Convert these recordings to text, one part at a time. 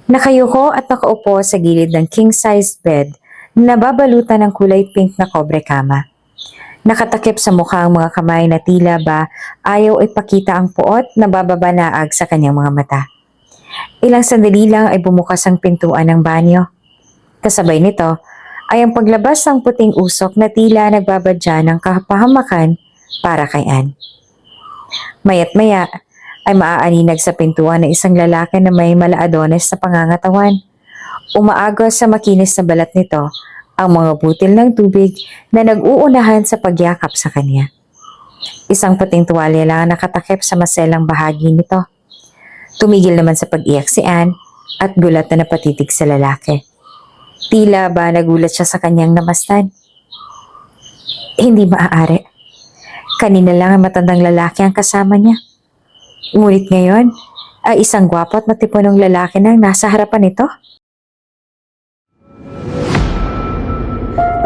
Nakayuko at nakaupo sa gilid ng king-sized bed na nababalutan ng kulay pink na kobre kama. Nakatakip sa mukha ang mga kamay na tila ba ayaw ipakita ang puot na bababanaag sa kanyang mga mata. Ilang sandali lang ay bumukas ang pintuan ng banyo. Kasabay nito ay ang paglabas ng puting usok na tila nagbabadya ng kapahamakan para kay Ann. Maya't maya ay maaaninag sa pintuan ng isang lalaki na may malaadones na pangangatawan. Umaagos sa makinis na balat nito ang mga butil ng tubig na nag-uunahan sa pagyakap sa kanya. Isang puting tuwalya lang nakatakip sa maselang bahagi nito. Tumigil naman sa pag-iyak si Ann at gulat na napatitig sa lalaki. Tila ba nagulat siya sa kanyang namastan. Hindi maaari. Kanina lang ang matandang lalaki ang kasama niya. Ngunit ngayon ay isang gwapo at matipunong lalaki na nasa harapan nito.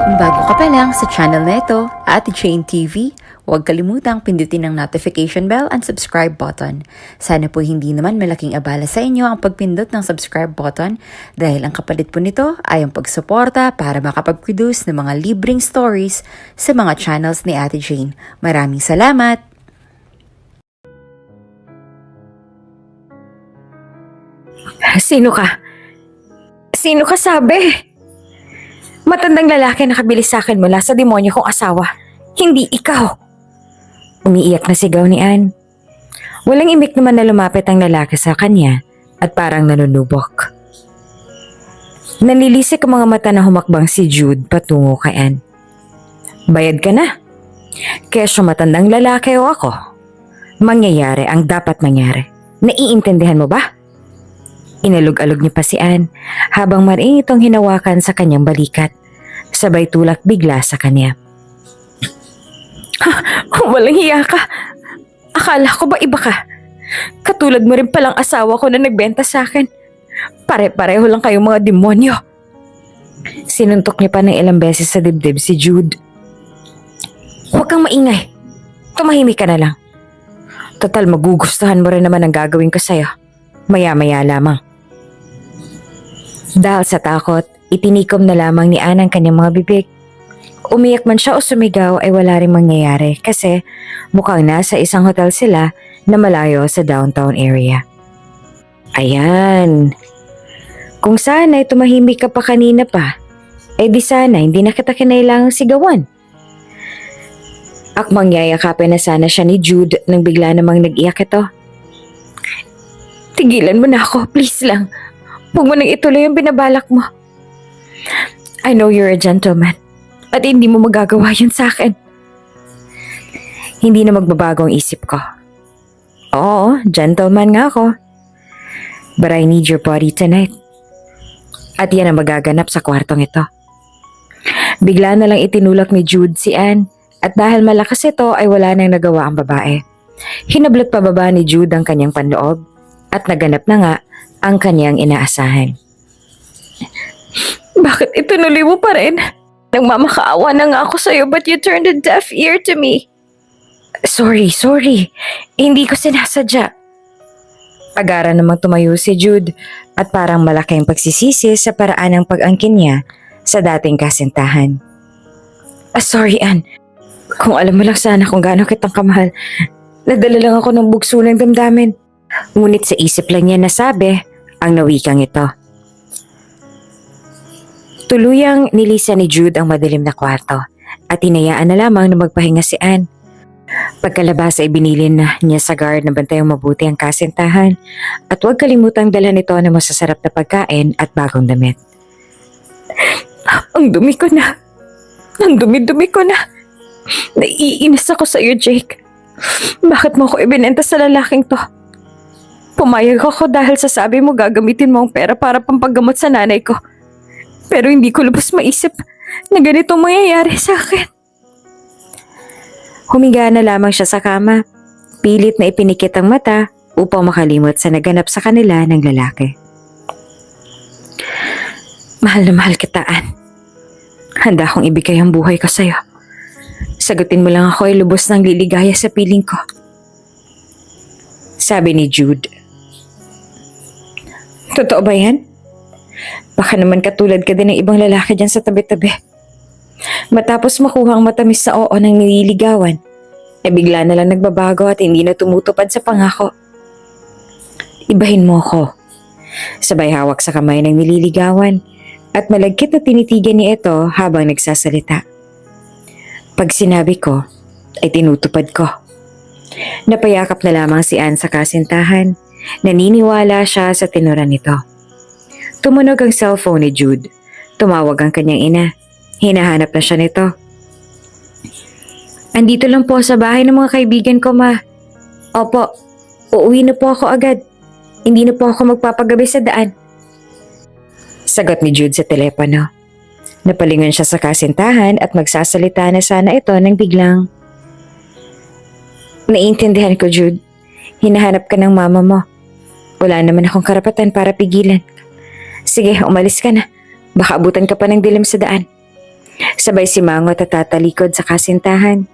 Kung bago ka pa lang sa channel na ito, Ate Jane TV, huwag kalimutang pindutin ang notification bell and subscribe button. Sana po hindi naman malaking abala sa inyo ang pagpindot ng subscribe button dahil ang kapalit po nito ay ang pagsuporta para makapag-produce ng mga libreng stories sa mga channels ni Ate Jane. Maraming salamat! Sino ka? Sino ka sabi? Matandang lalaki nakabili sa akin mula sa demonyo kong asawa. Hindi ikaw. Umiiyak na sigaw ni Ann. Walang imik naman na lumapit ang lalaki sa kanya at parang nanunubok. Nanilisik ang mga mata na humakbang si Jude patungo kay Ann. Bayad ka na. Kesyo matandang lalaki o ako. Mangyayari ang dapat mangyari. Naiintindihan mo ba? Inalog-alog niya pa si Ann habang mariing itong hinawakan sa kanyang balikat. Sabay tulak bigla sa kanya. Walang hiya ka. Akala ko ba iba ka? Katulad mo rin palang asawa ko na nagbenta sa akin. Pare-pareho lang kayong mga demonyo. Sinuntok niya pa ng ilang beses sa dibdib si Jude. Huwag kang maingay. Tumahimik ka na lang. Total magugustuhan mo rin naman ang gagawin ko sa'yo. Maya-maya lamang. Dahil sa takot, itinikom na lamang ni Ann ang kanyang mga bibig. Umiyak man siya o sumigaw ay wala rin mangyayari kasi mukhang nasa isang hotel sila na malayo sa downtown area. Ayan. Kung sana ay tumahimik ka pa kanina pa, eh di sana hindi na kita kinailangang sigawan. Akmang yayakapin na sana siya ni Jude nang bigla namang nag-iyak ito. Tigilan mo na ako, please lang. Huwag mo nang ituloy yung binabalak mo. I know you're a gentleman at hindi mo magagawa yun sa akin. Hindi na magbabago ang isip ko. Oo, gentleman nga ako. But I need your body tonight. At yan ang magaganap sa kwartong ito. Bigla na lang itinulak ni Jude si Ann at dahil malakas ito ay wala nang nagawa ang babae. Hinablot pababa ni Jude ang kanyang panloob at naganap na nga ang kanyang inaasahan. Bakit itunuloy mo pa rin? Nagmamakaawa na nga ako sa'yo but you turned a deaf ear to me. Sorry. Hindi ko sinasadya. Agara namang tumayo si Jude at parang malaking pagsisisi sa paraan ng pag-angkin niya sa dating kasintahan. Sorry Ann. Kung alam mo lang sana kung gaano kitang kamahal, nadala lang ako ng bugso ng damdamin. Ngunit sa isip lang niya nasabi ang nawikang ito. Tuluyang nilisa ni Jude ang madilim na kwarto at hinayaan na lamang na magpahinga si Ann. Pagkalabas ay binilin na niya sa guard na bantayang mabuti ang kasintahan at huwag kalimutang dalhan ito ng masasarap na pagkain at bagong damit. Ang dumi ko na. Ang dumi-dumi ko na. Naiinis ako sa iyo, Jake. Bakit mo ako ibinenta sa lalaking to? Pumayag ako dahil sa sabi mo gagamitin mo ang pera para pampagamot sa nanay ko. Pero hindi ko lubos maisip na ganitong mangyayari sa akin. Humiga na lamang siya sa kama. Pilit na ipinikit ang mata upang makalimot sa naganap sa kanila ng lalaki. Mahal na mahal kita, Ann. Handa akong ibigay ang buhay ko sa'yo. Sagutin mo lang ako ay lubos ng liligaya sa piling ko. Sabi ni Jude. Totoo ba yan? Baka naman katulad ka din ng ibang lalaki dyan sa tabi-tabi. Matapos makuha ang matamis na oo ng nililigawan, bigla na lang nagbabago at hindi na tumutupad sa pangako. Ibahin mo ko. Sabay hawak sa kamay ng nililigawan at malagkit na tinitigan ni ito habang nagsasalita. Pag sinabi ko, ay tinutupad ko. Napayakap na lamang si Anne sa kasintahan. Naniniwala siya sa tinuran nito. Tumunog ang cellphone ni Jude. Tumawag ang kanyang ina. Hinahanap na siya nito. Andito lang po sa bahay ng mga kaibigan ko, ma. Opo, uuwi na po ako agad. Hindi na po ako magpapagabi sa daan. Sagot ni Jude sa telepono. Napalingon siya sa kasintahan at magsasalita na sana ito nang biglang, naiintindihan ko, Jude. Hinahanap ka ng mama mo. Wala naman akong karapatan para pigilan. Sige, umalis ka na. Baka abutan ka pa ng dilim sa daan. Sabay simangot at tatalikod sa kasintahan.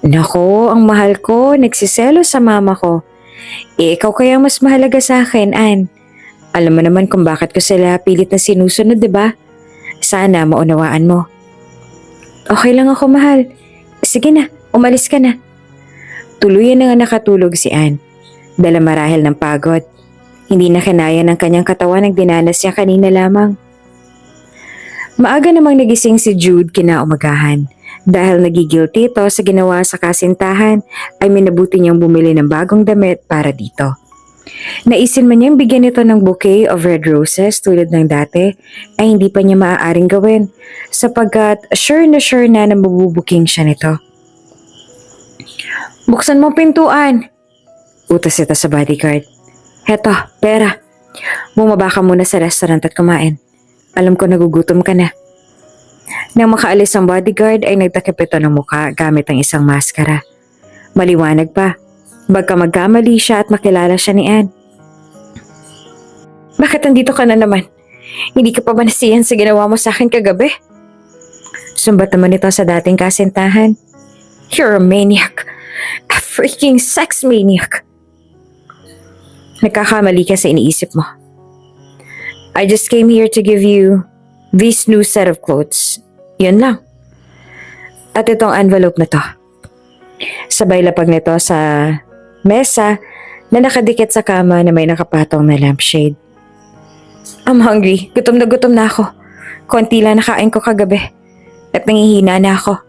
Nako, ang mahal ko, nagsiselo sa mama ko. Ikaw kaya mas mahalaga sa akin, Anne. Alam mo naman kung bakit ko sila pilit na sinusunod, di ba? Sana maunawaan mo. Okay lang ako, mahal. Sige na, umalis ka na. Tuluyan na nga nakatulog si Anne. Dala marahil ng pagod. Hindi na kinaya ng kanyang katawan ang dinanas niya kanina lamang. Maaga namang nagising si Jude kinaumagahan. Dahil nagigilty ito sa ginawa sa kasintahan, ay minabuti niyang bumili ng bagong damit para dito. Naisin man niyang bigyan ito ng bouquet of red roses tulad ng dati, ay hindi pa niya maaaring gawin sapagkat sure na mabubuking siya nito. Buksan mo pintuan! Utos ito sa bodyguard. Heto, pera. Bumaba ka muna sa restaurant at kumain. Alam ko nagugutom ka na. Nang makaalis ang bodyguard ay nagtakip ito ng muka gamit ang isang maskara. Maliwanag pa. Bagka magkamali siya at makilala siya ni Anne. Bakit andito ka na naman? Hindi ka pa ba nasiyan sa ginawa mo sa akin kagabi? Sumbat naman ito sa dating kasintahan. You're a maniac. A freaking sex maniac. Nagkakamali ka sa iniisip mo. I just came here to give you this new set of clothes. Yun lang. At itong envelope na to. Sabay lapag nito sa mesa na nakadikit sa kama na may nakapatong na lampshade. I'm hungry. Gutom na ako. Konti lang nakain ko kagabi. At nangihina na ako.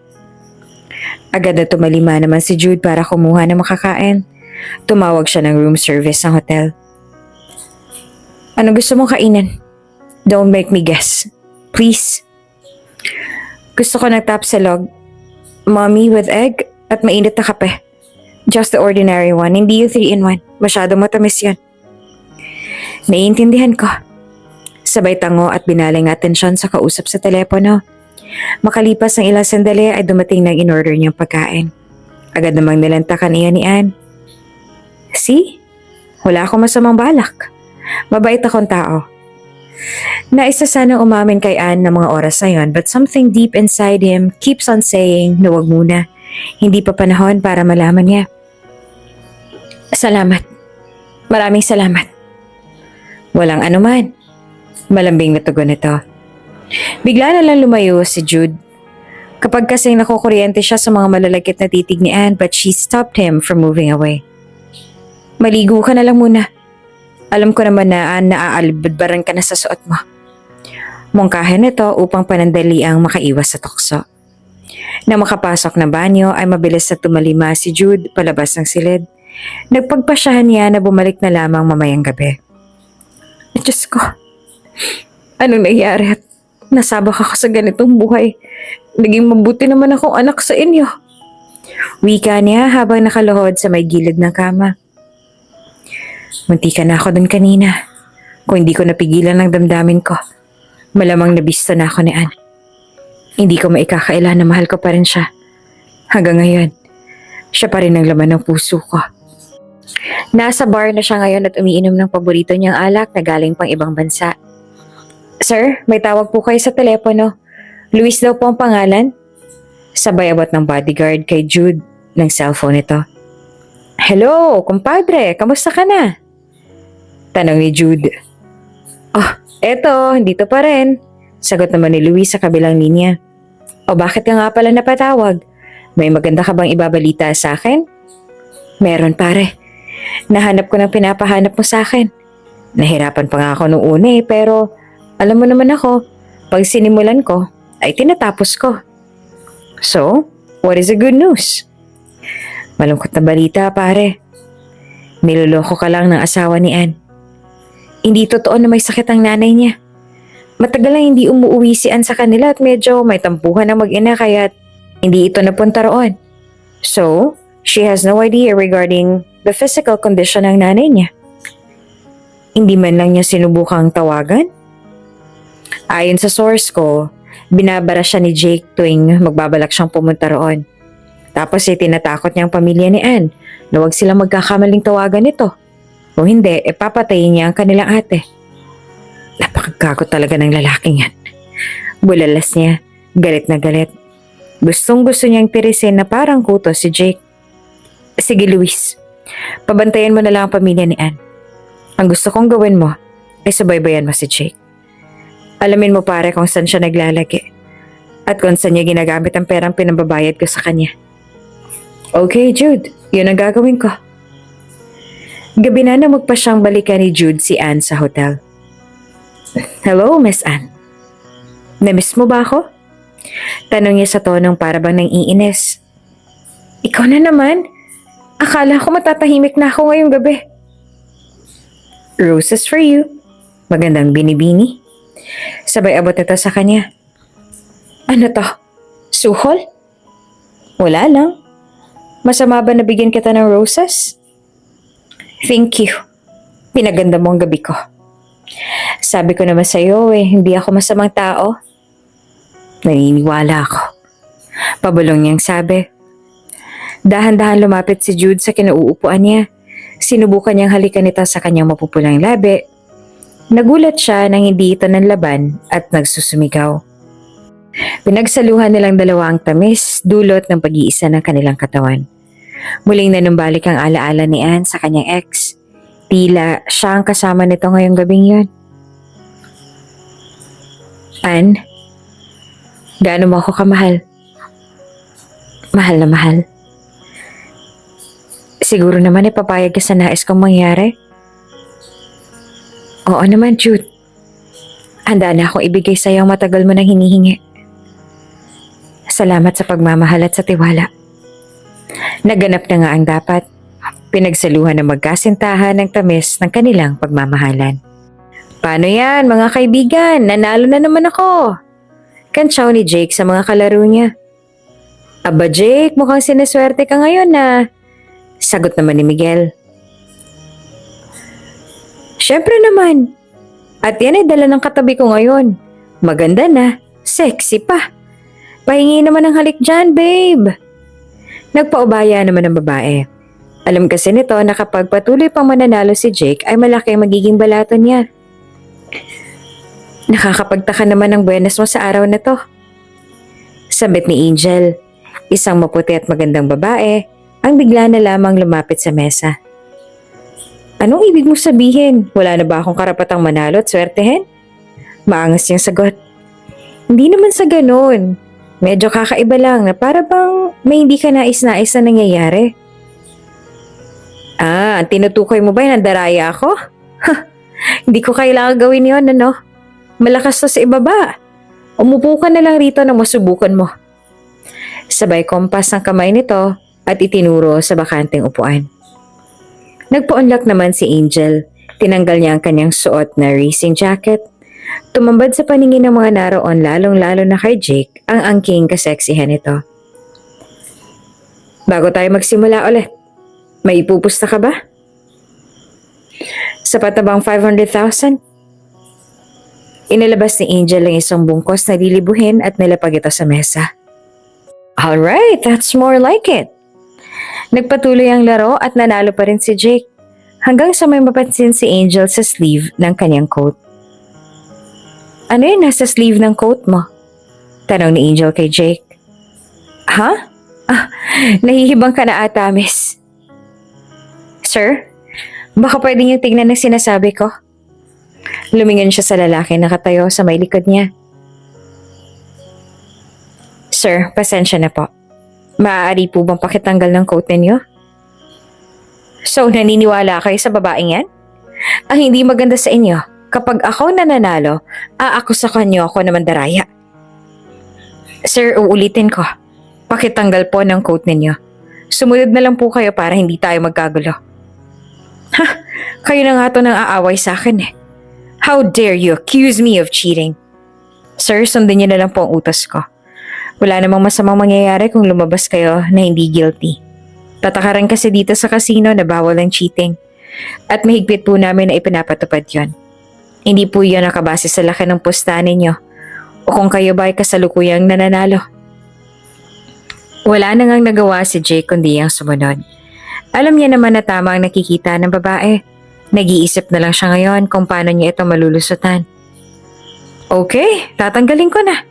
Agad na tumalima naman si Jude para kumuha ng makakain. Tumawag siya ng room service ng hotel. Ano gusto mong kainin? Don't make me guess. Please. Gusto ko ng tapsilog. Mommy with egg at mainit na kape. Just the ordinary one, hindi yung 3-in-1. Masyado matamis yan. Naiintindihan ko. Sabay tango at binaling atensyon sa kausap sa telepono. Makalipas ng ilang sandali ay dumating ng in-order niyang pagkain. Agad namang nilantakan iyan ni Anne. See? Wala akong masamang balak. Mabait akong tao. Naisa sanang umamin kay Anne ng mga oras na yon, but something deep inside him keeps on saying na wag muna. Hindi pa panahon para malaman niya. Salamat. Maraming salamat. Walang anuman. Malambing na tugon ito. Bigla na lang lumayo si Jude. Kapag kasing nakukuryente siya sa mga malalagkit na titig ni Anne, but she stopped him from moving away. Maligo ka na lang muna. Alam ko naman na naaalibadbaran ka na sa suot mo. Mungkahin ito upang panandali ang makaiwas sa tukso. Nang makapasok ng banyo ay mabilis na tumalima si Jude palabas ng silid. Nagpagpasyahan niya na bumalik na lamang mamayang gabi. Diyos ko, anong nangyari at nasabak ako sa ganitong buhay? Naging mabuti naman akong anak sa inyo. Wika niya habang nakaluhod sa may gilid ng kama. Munti ka na ako dun kanina. Kung hindi ko napigilan ng damdamin ko, malamang nabisto na ako ni Anne. Hindi ko maikakaila na mahal ko pa rin siya. Hanggang ngayon, siya pa rin ang laman ng puso ko. Nasa bar na siya ngayon at umiinom ng paborito niyang alak na galing pang ibang bansa. Sir, may tawag po kayo sa telepono. Luis daw po ang pangalan. Sabay abot ng bodyguard kay Jude ng cellphone ito. Hello, kumpadre, kamusta ka na? Tanong ni Jude. Oh, Eto, dito pa rin. Sagot naman ni Luis sa kabilang linya. O bakit ka nga pala napatawag? May maganda ka bang ibabalita sa akin? Meron pare. Nahanap ko ng pinapahanap mo sa akin. Nahirapan pa nga ako nung una pero alam mo naman ako, pag sinimulan ko ay tinatapos ko. So, what is the good news? Malungkot na balita pare. Niloloko ka lang ng asawa ni Ann. Hindi totoo na may sakit ang nanay niya. Matagal lang hindi umuwi si Ann sa kanila at medyo may tampuhan ng mag-ina kaya hindi ito napunta roon. So, she has no idea regarding the physical condition ng nanay niya. Hindi man lang niya sinubukang tawagan. Ayon sa source ko, binabara siya ni Jake tuwing magbabalak siyang pumunta roon. Tapos tinatakot niya ang pamilya ni Ann na huwag silang magkakamaling tawagan nito. Kung hindi, papatayin niya ang kanilang ate. Napakagkakot talaga ng lalaking yan. Bulalas niya, galit na galit. Gustong gusto niyang tirisin na parang kuto si Jake. Sige Luis, pabantayan mo na lang ang pamilya ni Ann. Ang gusto kong gawin mo ay subaybayan mo si Jake. Alamin mo pare kung saan siya naglalagi at kung saan niya ginagamit ang perang pinambabayad ko sa kanya. Okay Jude, yun ang gagawin ko. Gabi na magpa siyang balikan ni Jude si Ann sa hotel. Hello, Miss Ann. Namiss mo ba ako? Tanong niya sa tonong para bang nang-iinis. Ikaw na naman. Akala ko matatahimik na ako ngayong gabi. Roses for you. Magandang binibini. Sabay abot nito sa kanya. Ano to? Suhol? Wala lang. Masama ba nabigyan kita ng roses? Thank you. Pinaganda mo ang gabi ko. Sabi ko naman sa'yo hindi ako masamang tao. Naniniwala ako. Pabulong niyang sabi. Dahan-dahan lumapit si Jude sa kinauupuan niya. Sinubukan niyang halikan nito sa kanyang mapupulang labi. Nagulat siya nang hindi ito nanlaban at nagsusumigaw. Pinagsaluhan nilang dalawa ang tamis, dulot ng pag-iisa ng kanilang katawan. Muling nanumbalik ang alaala ni Ann sa kanyang ex. Tila siya ang kasama nito ngayong gabing yun. Ann, gaano mo ako kamahal? Mahal na mahal. Siguro naman ipapayag ka sa nais kong mangyari? Oo naman, Jude. Handa na akong ibigay sa iyo ang matagal mo nang hinihingi. Salamat sa pagmamahal at sa tiwala. Naganap na nga ang dapat. Pinagsaluhan ng magkasintahan ng tamis ng kanilang pagmamahalan. Paano yan mga kaibigan? Nanalo na naman ako. Kantsaw ni Jake sa mga kalaro niya. Aba Jake, mukhang sineswerte ka ngayon na. Sagot naman ni Miguel. Syempre naman. At yan ay dala ng katabi ko ngayon. Maganda na, sexy pa. Pahingi naman ng halik dyan, babe. Nagpaubaya naman ang babae. Alam kasi nito na kapag patuloy pang mananalo si Jake ay malaki ang magiging balato niya. Nakakapagtaka naman ang buenas mo sa araw na to. Sabit ni Angel, isang maputi at magandang babae, ang bigla na lamang lumapit sa mesa. Anong ibig mo sabihin? Wala na ba akong karapatang manalo at swertehin? Maangas niyang sagot. Hindi naman sa ganun. Medyo kakaiba lang na para bang may hindi ka nais-nais na nangyayari. Ang tinutukoy mo ba yung nandaraya ako? Hindi ko kailangan gawin yon, ano? Malakas to sa ibaba. Umupo ka na lang rito na masubukan mo. Sabay kompas ang kamay nito at itinuro sa bakanteng upuan. Nagpa-unlock naman si Angel. Tinanggal niya ang kanyang suot na racing jacket. Tumambad sa paningin ng mga naroon lalong-lalo na kay Jake ang angking kaseksihan nito. Bago tayo magsimula ulit, may ipupusta ka ba? Sapat na bang 500,000? Inilabas ni Angel ang isang bungkos na lilibuhin at nilapag ito sa mesa. Alright, that's more like it. Nagpatuloy ang laro at nanalo pa rin si Jake hanggang sa may mapansin si Angel sa sleeve ng kanyang coat. Ano yun nasa sleeve ng coat mo? Tanong ni Angel kay Jake. Ha? Nahihibang ka na ata, miss. Sir, baka pwede niyong tignan ang sinasabi ko. Lumingon siya sa lalaki na nakatayo sa may likod niya. Sir, pasensya na po. Maaari po bang pakitanggal ng coat ninyo? So, naniniwala kayo sa babaeng yan? Ang hindi maganda sa inyo, kapag ako nananalo, aakusahan niyo ako na mandaraya. Sir, uulitin ko. Pakitanggal po ng coat ninyo. Sumunod na lang po kayo para hindi tayo magkagulo. Ha? Kayo na nga to nang aaway sa akin eh. How dare you accuse me of cheating? Sir, sundin niyo na lang po ang utos ko. Wala namang masamang mangyayari kung lumabas kayo na hindi guilty. Tatakaran kasi dito sa casino na bawal ang cheating. At mahigpit po namin na ipinapatupad yon. Hindi po yun nakabase sa laki ng pustahan ninyo o kung kayo ba ay kasalukuyang nananalo. Wala na ngang nagawa si Jake kundi ang sumunod. Alam niya naman na tama ang nakikita ng babae. Nag-iisip na lang siya ngayon kung paano niya ito malulusutan. Okay, tatanggalin ko na.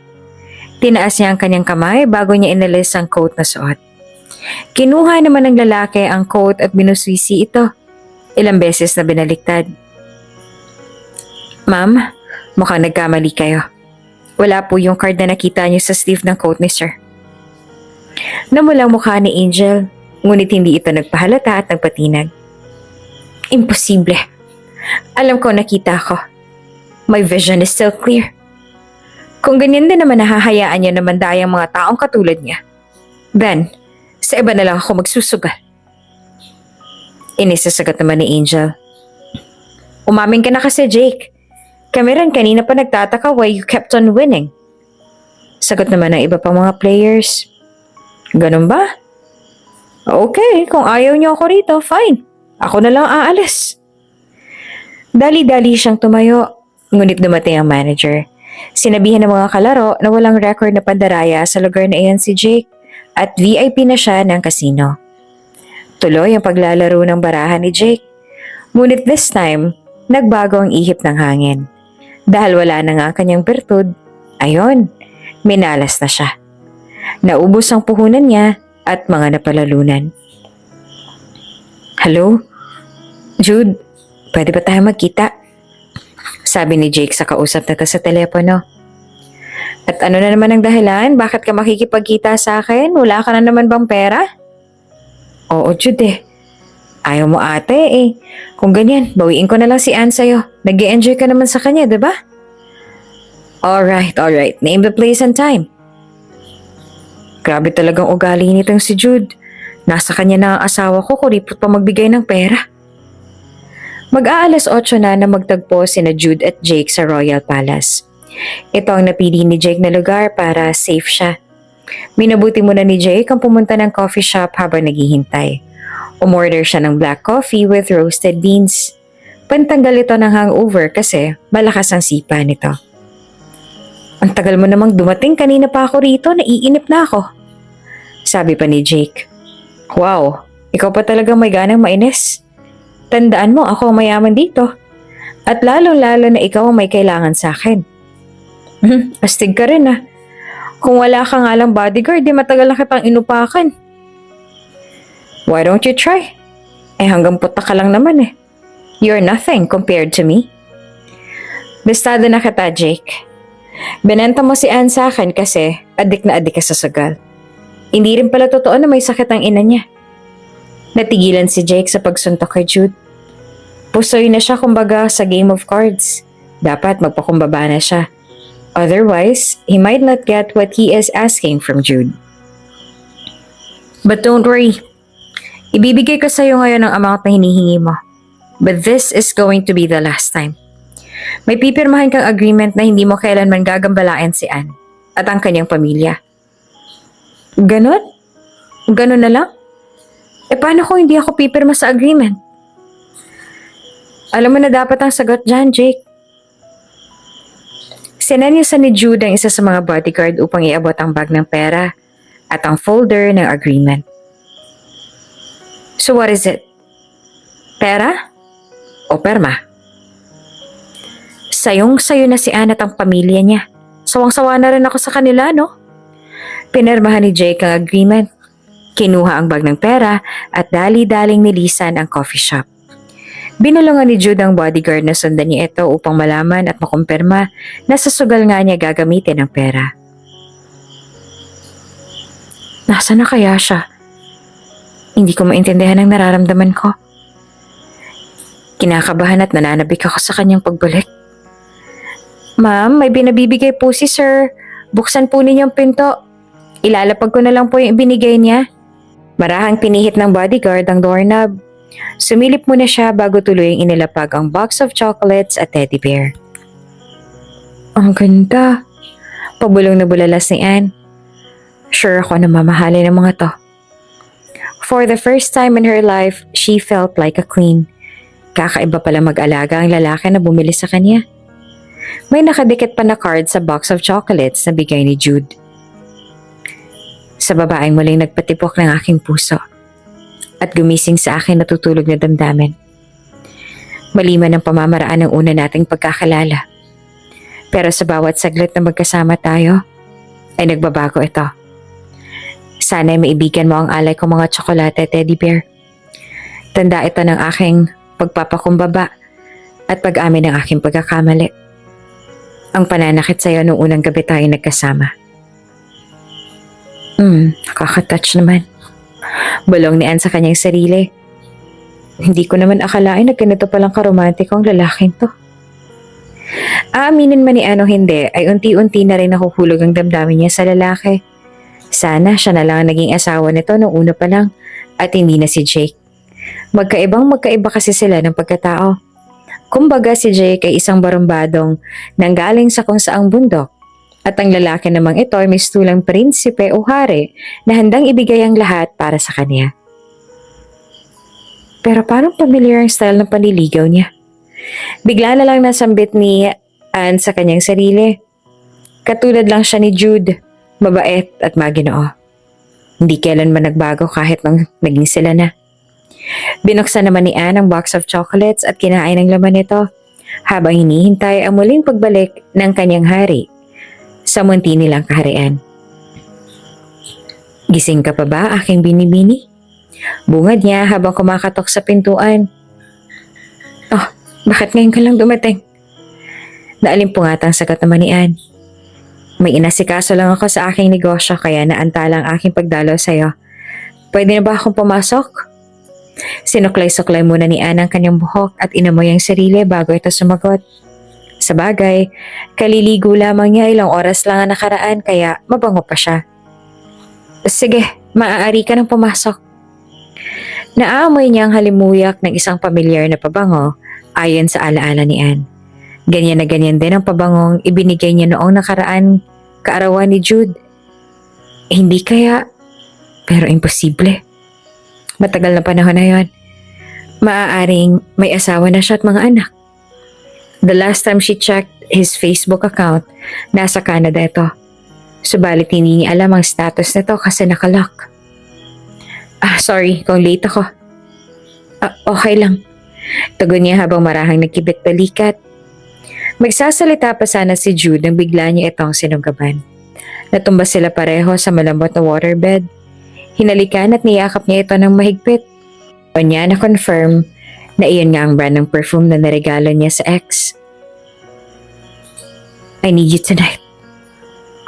Tinaas niya ang kanyang kamay bago niya inalis ang coat na suot. Kinuha naman ng lalaki ang coat at binuswisi ito. Ilang beses na binaliktad. Ma'am, mukhang nagkamali kayo. Wala po yung card na nakita niyo sa sleeve ng coat ni Sir. Namulang mukha ni Angel, ngunit hindi ito nagpahalata at nagpatinag. Imposible. Alam ko nakita ko. My vision is still clear. Kung ganyan din naman nahahayaan niya naman dayang mga taong katulad niya, then, sa iba na lang ako magsusugal. Inisasagot naman ni Angel. Umamin ka na kasi, Jake. Kami rin kanina pa nagtataka why you kept on winning. Sagot naman ng iba pang mga players. Ganun ba? Okay, kung ayaw niyo ako rito, fine. Ako na lang aalis. Dali-dali siyang tumayo, ngunit dumating ang manager. Sinabihan ng mga kalaro na walang record na pandaraya sa lugar na iyan si Jake at VIP na siya ng casino. Tuloy ang paglalaro ng barahan ni Jake. Ngunit this time, nagbago ang ihip ng hangin. Dahil wala na nga ang kanyang bertud, ayon, minalas na siya. Naubos ang puhunan niya at mga napalalunan. Hello? Jude, pwede ba tayo magkita? Sabi ni Jake sa kausap na sa telepono. At ano na naman ang dahilan? Bakit ka makikipagkita sa akin? Wala ka na naman bang pera? Oo, Jude eh. Ayaw mo ate eh. Kung ganyan, bawiin ko na lang si Anne sa'yo. Nag-e-enjoy ka naman sa kanya, diba? Alright. Name the place and time. Grabe talagang ugali nitong si Jude. Nasa kanya na ang asawa ko, kuripot pa magbigay ng pera. Mag-aalas 8 na magtagpo sina Jude at Jake sa Royal Palace. Ito ang napili ni Jake na lugar para safe siya. Minabuti muna ni Jake ang pumunta ng coffee shop habang naghihintay. Umorder siya ng black coffee with roasted beans. Pantanggal ito ng hangover kasi malakas ang sipa nito. Ang tagal mo namang dumating, kanina pa ako rito, naiinip na ako. Sabi pa ni Jake. Wow, ikaw pa talaga may ganang mainis. Tandaan mo ako ang mayaman dito. At lalo-lalo na ikaw ang may kailangan sa akin. Astig ka rin ah. Kung wala ka nga lang bodyguard, di matagal na kitang inupakan. Why don't you try? Eh hanggang puta ka lang naman eh. You're nothing compared to me. Bastado na kita, Jake. Benenta mo si Anne sa akin kasi adik na adik ka sa sugal. Hindi rin pala totoo na may sakit ang ina niya. Natigilan si Jake sa pagsuntok kay Jude. Pusoy na siya kumbaga sa game of cards. Dapat magpakumbaba na siya. Otherwise, he might not get what he is asking from Jude. But don't worry. Ibibigay ko sa'yo ngayon ang amount na hinihingi mo. But this is going to be the last time. May pipirmahan kang agreement na hindi mo kailanman gagambalain si Anne at ang kanyang pamilya. Ganon? Ganon na lang? E paano kung hindi ako pipirma sa agreement? Alam mo na dapat ang sagot dyan, Jake. Sinenyosan ni Jude ang isa sa mga bodyguard upang iabot ang bag ng pera at ang folder ng agreement. So what is it? Pera? O perma? Sayong-sayo na si Anne at ang pamilya niya. Sawang-sawa na rin ako sa kanila, no? Pinirmahan ni Jake ang agreement. Kinuha ang bag ng pera at dali-daling nilisan ang coffee shop. Binulungan ni Jude ang bodyguard na sundan niya ito upang malaman at makumpirma na sa sugal nga niya gagamitin ang pera. Nasaan na kaya siya? Hindi ko maintindihan ang nararamdaman ko. Kinakabahan at nananabik ako sa kanyang pagbalik. Ma'am, may binabibigay po si sir. Buksan po ninyong pinto. Ilalapag ko na lang po yung ibinigay niya. Marahang pinihit ng bodyguard ang doorknob. Sumilip muna siya bago tuluyang inilapag ang box of chocolates at teddy bear. Ang ganda. Pabulong na bulalas ni Anne. Sure ako na mamahalin ng mga to. For the first time in her life, she felt like a queen. Kakaiba pala mag-alaga ang lalaki na bumili sa kanya. May nakadikit pa na card sa box of chocolates na bigay ni Jude. Sa babaeng muling nagpatipok ng aking puso at gumising sa akin natutulog na damdamin. Maliman ang pamamaraan ng una nating pagkakalala. Pero sa bawat saglit na magkasama tayo, ay nagbabago ito. Sana ay maibigan mo ang alay kong mga tsokolate at teddy bear. Tanda ito ng aking pagpapakumbaba at pag-amin ng aking pagkakamali. Ang pananakit sa'yo nung unang gabi tayo nagkasama. Nakaka-touch naman. Bulong ni Anne sa kanyang sarili. Hindi ko naman akalain na ganito palang karomantik ang lalaking to. Aaminin man ni Anne o hindi, ay unti-unti na rin nakuhulog ang damdamin niya sa lalaki. Sana siya na lang ang naging asawa nito nung una pa lang at hindi na si Jake. Magkaiba kasi sila ng pagkatao. Kumbaga si Jake ay isang barumbadong nanggaling sa kung saang bundok at ang lalaki namang ito ay mistulang prinsipe o hari na handang ibigay ang lahat para sa kanya. Pero parang familiar ang style ng panliligaw niya. Bigla na lang nasambit ni Anne sa kanyang sarili. Katulad lang siya ni Jude, mabait at maginoo. Hindi kailanman nagbago kahit nang naging sila na. Binuksan naman ni Anne ang box of chocolates at kinain ang laman nito habang hinihintay ang muling pagbalik ng kanyang hari sa munti nilang kaharian. Gising ka pa ba, aking binibini? Bungad niya habang kumakatok sa pintuan. Oh, bakit ngayon ka lang dumating? Naalimpungatang sagot naman ni Anne. May inasikaso lang ako sa aking negosyo kaya naantala ang aking pagdalaw sa'yo. Pwede na ba akong pumasok? Sinuklay-suklay muna ni Anne ang kanyang buhok at inamoy ang sarili bago ito sumagot. Sa bagay, kaliligo lamang niya, ilang oras lang ang nakaraan kaya mabango pa siya. Sige, maaari ka nang pumasok. Naamoy niya ang halimuyak ng isang pamilyar na pabango ayon sa alaala ni Anne. Ganyan na ganyan din ang pabangong ibinigay niya noong nakaraan kaarawan ni Jude. Hindi kaya, pero imposible. Matagal na panahon na yon. Maaaring may asawa na siya at mga anak. The last time she checked his Facebook account, nasa Canada ito. Subalit hindi niya alam ang status nito kasi nakalock. Sorry kung late ako. Okay lang. Tugon niya habang marahang nagkibit balikat. Magsasalita pa sana si Jude nang bigla niya itong sinugaban. Natumba sila pareho sa malambot na waterbed. Hinalikan at niyakap niya ito ng mahigpit. O niya na-confirm na iyon nga ang brand ng perfume na naregalo niya sa ex. I need you tonight.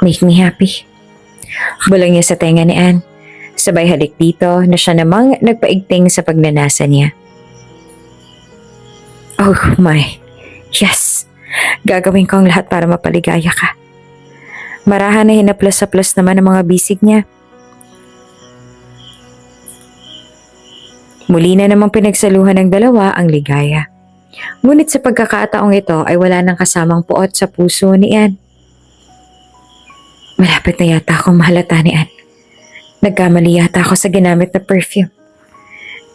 Make me happy. Bulong niya sa tenga ni Anne. Sabay halik dito na siya namang nagpaigting sa pagnanasa niya. Oh my, yes! Gagawin ko ang lahat para mapaligaya ka. Marahan na hinaplas-saplas naman ang mga bisig niya. Muli na namang pinagsaluhan ng dalawa ang ligaya. Ngunit sa pagkakataong ito ay wala nang kasamang puot sa puso ni Anne. Malapit na yata akong mahalata ni Anne. Nagkamali yata ako sa ginamit na perfume.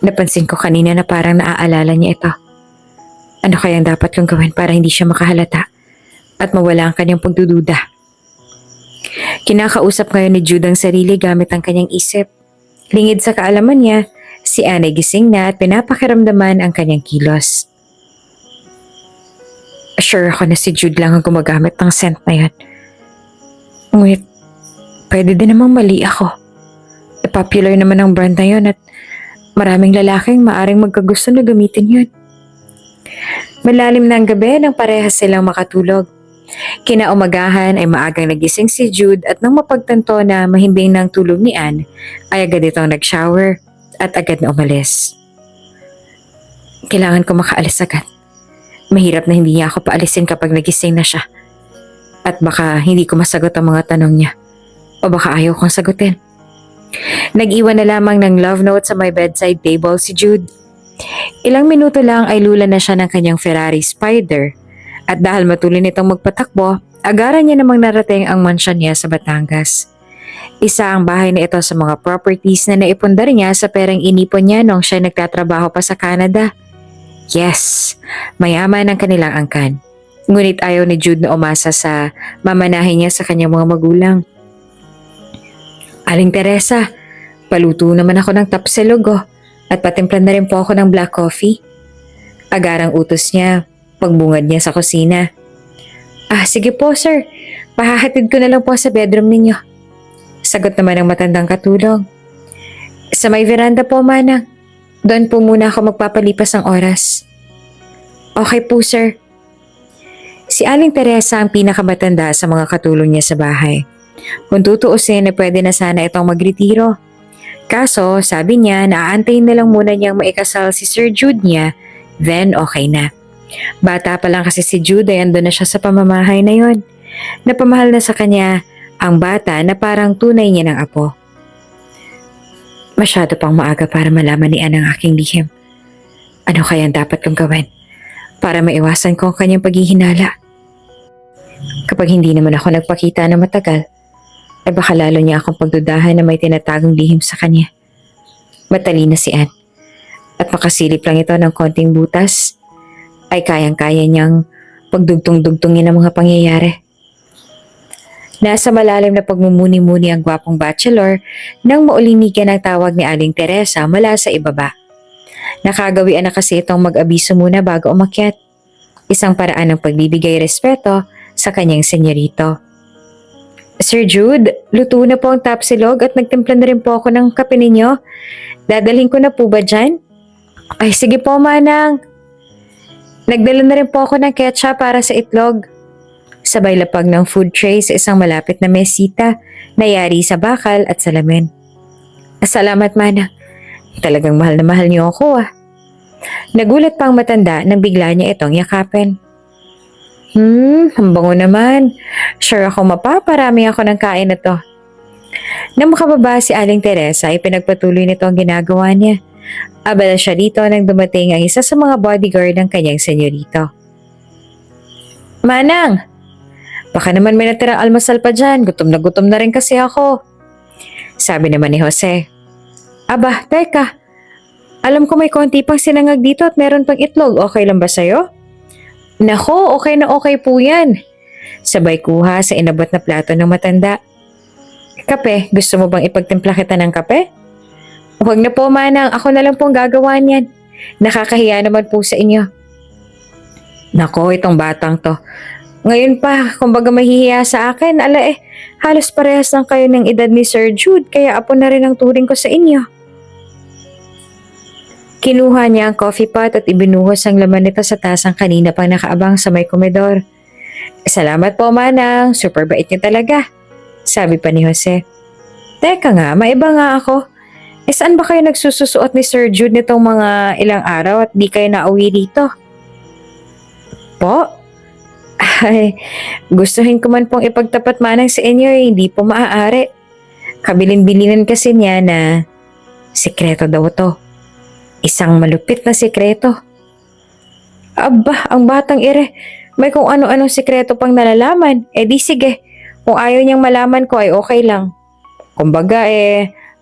Napansin ko kanina na parang naaalala niya ito. Ano kayang dapat kong gawin para hindi siya makahalata at mawala ang kanyang pagdududa? Kinakausap ngayon ni Jude ang sarili gamit ang kanyang isip. Lingid sa kaalaman niya, si Anne ay gising na at pinapakiramdaman ang kanyang kilos. Sure ako na si Jude lang ang gumagamit ng scent na yan. Ngunit, pwede din namang mali ako. Popular naman ang brand na yun at maraming lalaking maaring magkagusto na gamitin yun. Malalim na ang gabi nang parehas silang makatulog. Kinaumagahan ay maagang nagising si Jude at nang mapagtanto na mahimbing ng tulog ni Anne, ay agad itong nag-shower at agad na umalis. Kailangan ko makaalis agad. Mahirap na hindi niya ako paalisin kapag nagising na siya. At baka hindi ko masagot ang mga tanong niya. O baka ayaw kong sagutin. Nag-iwan na lamang ng love note sa my bedside table si Jude. Ilang minuto lang ay lula na siya ng kanyang Ferrari Spider. At dahil matuloy nitong magpatakbo, agaran niya namang narating ang mansyon niya sa Batangas. Isa ang bahay na ito sa mga properties na naipundar niya sa perang inipon niya noong siya nagtatrabaho pa sa Canada. Yes, mayaman ang kanilang angkan. Ngunit ayaw ni Jude na umasa sa mamanahin niya sa kanyang mga magulang. Aling Teresa, paluto naman ako ng tapsilog at patimplan na rin po ako ng black coffee. Agarang utos niya, pagbungad niya sa kusina. Sige po sir, pahahatid ko na lang po sa bedroom ninyo. Sagot naman ng matandang katulong. Sa may veranda po manang, doon po muna ako magpapalipas ng oras. Okay po sir. Si Aling Teresa ang pinakamatanda sa mga katulong niya sa bahay. Kung tutuusin na pwede na sana itong magretiro. Kaso sabi niya na aantayin na lang muna niyang maikasal si Sir Jude niya, then okay na. Bata pa lang kasi si Jude ay andun na siya sa pamamahay na yon. Napamahal na sa kanya ang bata na parang tunay niya ng apo. Masyado pang maaga para malaman ni Anne ang aking lihim. Ano kaya ang dapat kong gawin para maiwasan ko ang kanyang paghihinala? Kapag hindi naman ako nagpakita na matagal, ay baka lalo niya akong pagdudahan na may tinatagong lihim sa kanya. Matalino si Anne. At makasilip lang ito ng konting butas, ay kayang-kaya niyang pagdugtong-dugtongin ang mga pangyayari. Nasa malalim na pagmumuni-muni ang gwapong bachelor nang maulinigan ang tawag ni Aling Teresa mula sa ibaba. Nakagawian na kasi itong mag-abiso muna bago umakyat. Isang paraan ng pagbibigay respeto sa kanyang senyorito. Sir Jude, luto na po ang tapsilog at nagtimpla na rin po ako ng kape ninyo. Dadalhin ko na po ba dyan? Ay sige po manang. Nagdala na rin po ako ng ketchup para sa itlog. Sabay lapag ng food tray sa isang malapit na mesita na yari sa bakal at salamin. Salamat manang. Talagang mahal na mahal niyo ako Nagulat pang matanda nang bigla niya itong yakapin. Ang bango naman. Sure ako mapaparami ako ng kain na to. Nang makababa si Aling Teresa ay pinagpatuloy nito ang ginagawa niya. Abala siya dito nang dumating ang isa sa mga bodyguard ng kanyang senyorito. Manang! Baka naman may natirang almasal pa dyan. Gutom na rin kasi ako. Sabi naman ni Jose. Aba, teka. Alam ko may konti pang sinangag dito at meron pang itlog. Okay lang ba sa'yo? Nako, okay na okay po yan. Sabay kuha sa inabot na plato ng matanda. Kape, gusto mo bang ipagtimpla kita ng kape? Huwag na po manang, ako na lang pong gagawa niyan. Nakakahiya naman po sa inyo. Nako, itong batang to. Ngayon pa, kumbaga mahihiya sa akin, halos parehas lang kayo ng edad ni Sir Jude, kaya apo na rin ang turing ko sa inyo. Kinuha niya ang coffee pot at ibinuhos ang laman nito sa tasang kanina pang nakaabang sa may komedor. Salamat po manang, super bait niyo talaga, sabi pa ni Jose. Teka nga, maiba nga ako. Saan ba kayo nagsususuot ni Sir Jude nitong mga ilang araw at di kayo nauwi dito? Po? Ay, gustuhin ko man pong ipagtapat manang sa inyo hindi po maaari. Kabilin-bilinan kasi niya na sikreto daw to. Isang malupit na sikreto. Aba, ang batang ire. May kung ano-anong sikreto pang nalalaman. Di sige. Kung ayaw niyang malaman ko ay okay lang. Kumbaga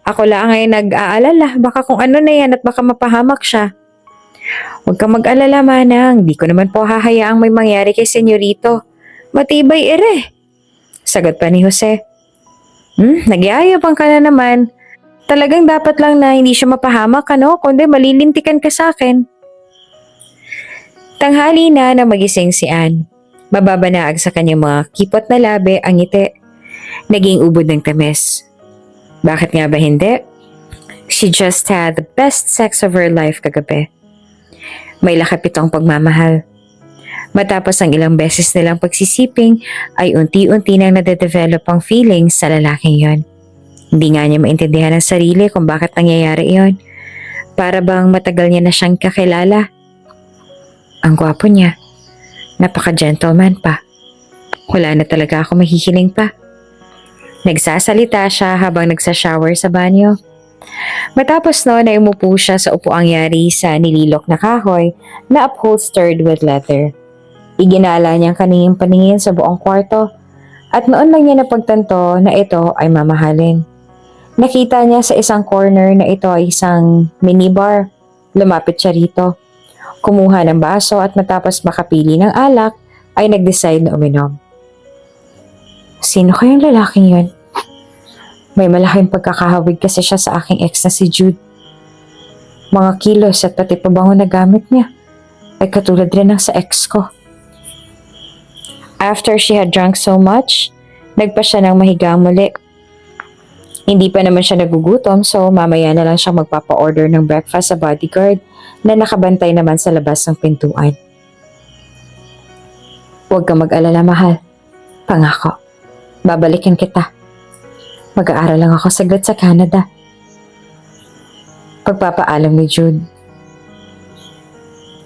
ako lang ay nag-aalala. Baka kung ano na yan at baka mapahamak siya. Huwag kang mag-alala manang. Di ko naman po hahayaang may mangyari kay senyorito. Matibay ire. Sagot pa ni Jose. Nagyayabang ka na naman. Talagang dapat lang na hindi siya mapahamak kundi malilintikan ka sa akin. Tanghali na magising si Anne. Mababanaag sa kanyang mga kipot na labi ang ngiti. Naging ubod ng tamis. Bakit nga ba hindi? She just had the best sex of her life kagabi. May lakip itong pagmamahal. Matapos ang ilang beses nilang pagsisiping, ay unti-unti nang nade-develop ang feelings sa lalaking yon. Hindi nga niya maintindihan ang sarili kung bakit nangyayari iyon. Para bang matagal niya na siyang kakilala. Ang gwapo niya. Napaka-gentleman pa. Wala na talaga ako mahihiling pa. Nagsasalita siya habang nagsashower sa banyo. Matapos noon ay umupo siya sa upuang yari sa nililok na kahoy na upholstered with leather. Iginala niya ang kaniyang paningin sa buong kwarto at noon lang niya napagtanto na ito ay mamahalin. Nakita niya sa isang corner na ito ay isang minibar. Lumapit siya rito. Kumuha ng baso at matapos makapili ng alak ay nag-decide na uminom. Sino kayang lalaking yun? May malaking pagkakahawig kasi siya sa aking ex na si Jude. Mga kilos at pati pabango na gamit niya ay katulad rin ng sa ex ko. After she had drunk so much, nagpa siya ng mahiga muli. Hindi pa naman siya nagugutom so mamaya na lang siya magpapa-order ng breakfast sa bodyguard na nakabantay naman sa labas ng pintuan. Huwag kang mag-alala, mahal. Pangako, babalikan kita. Mag-aaral lang ako saglit sa Canada. Pagpapaalam ni Jude.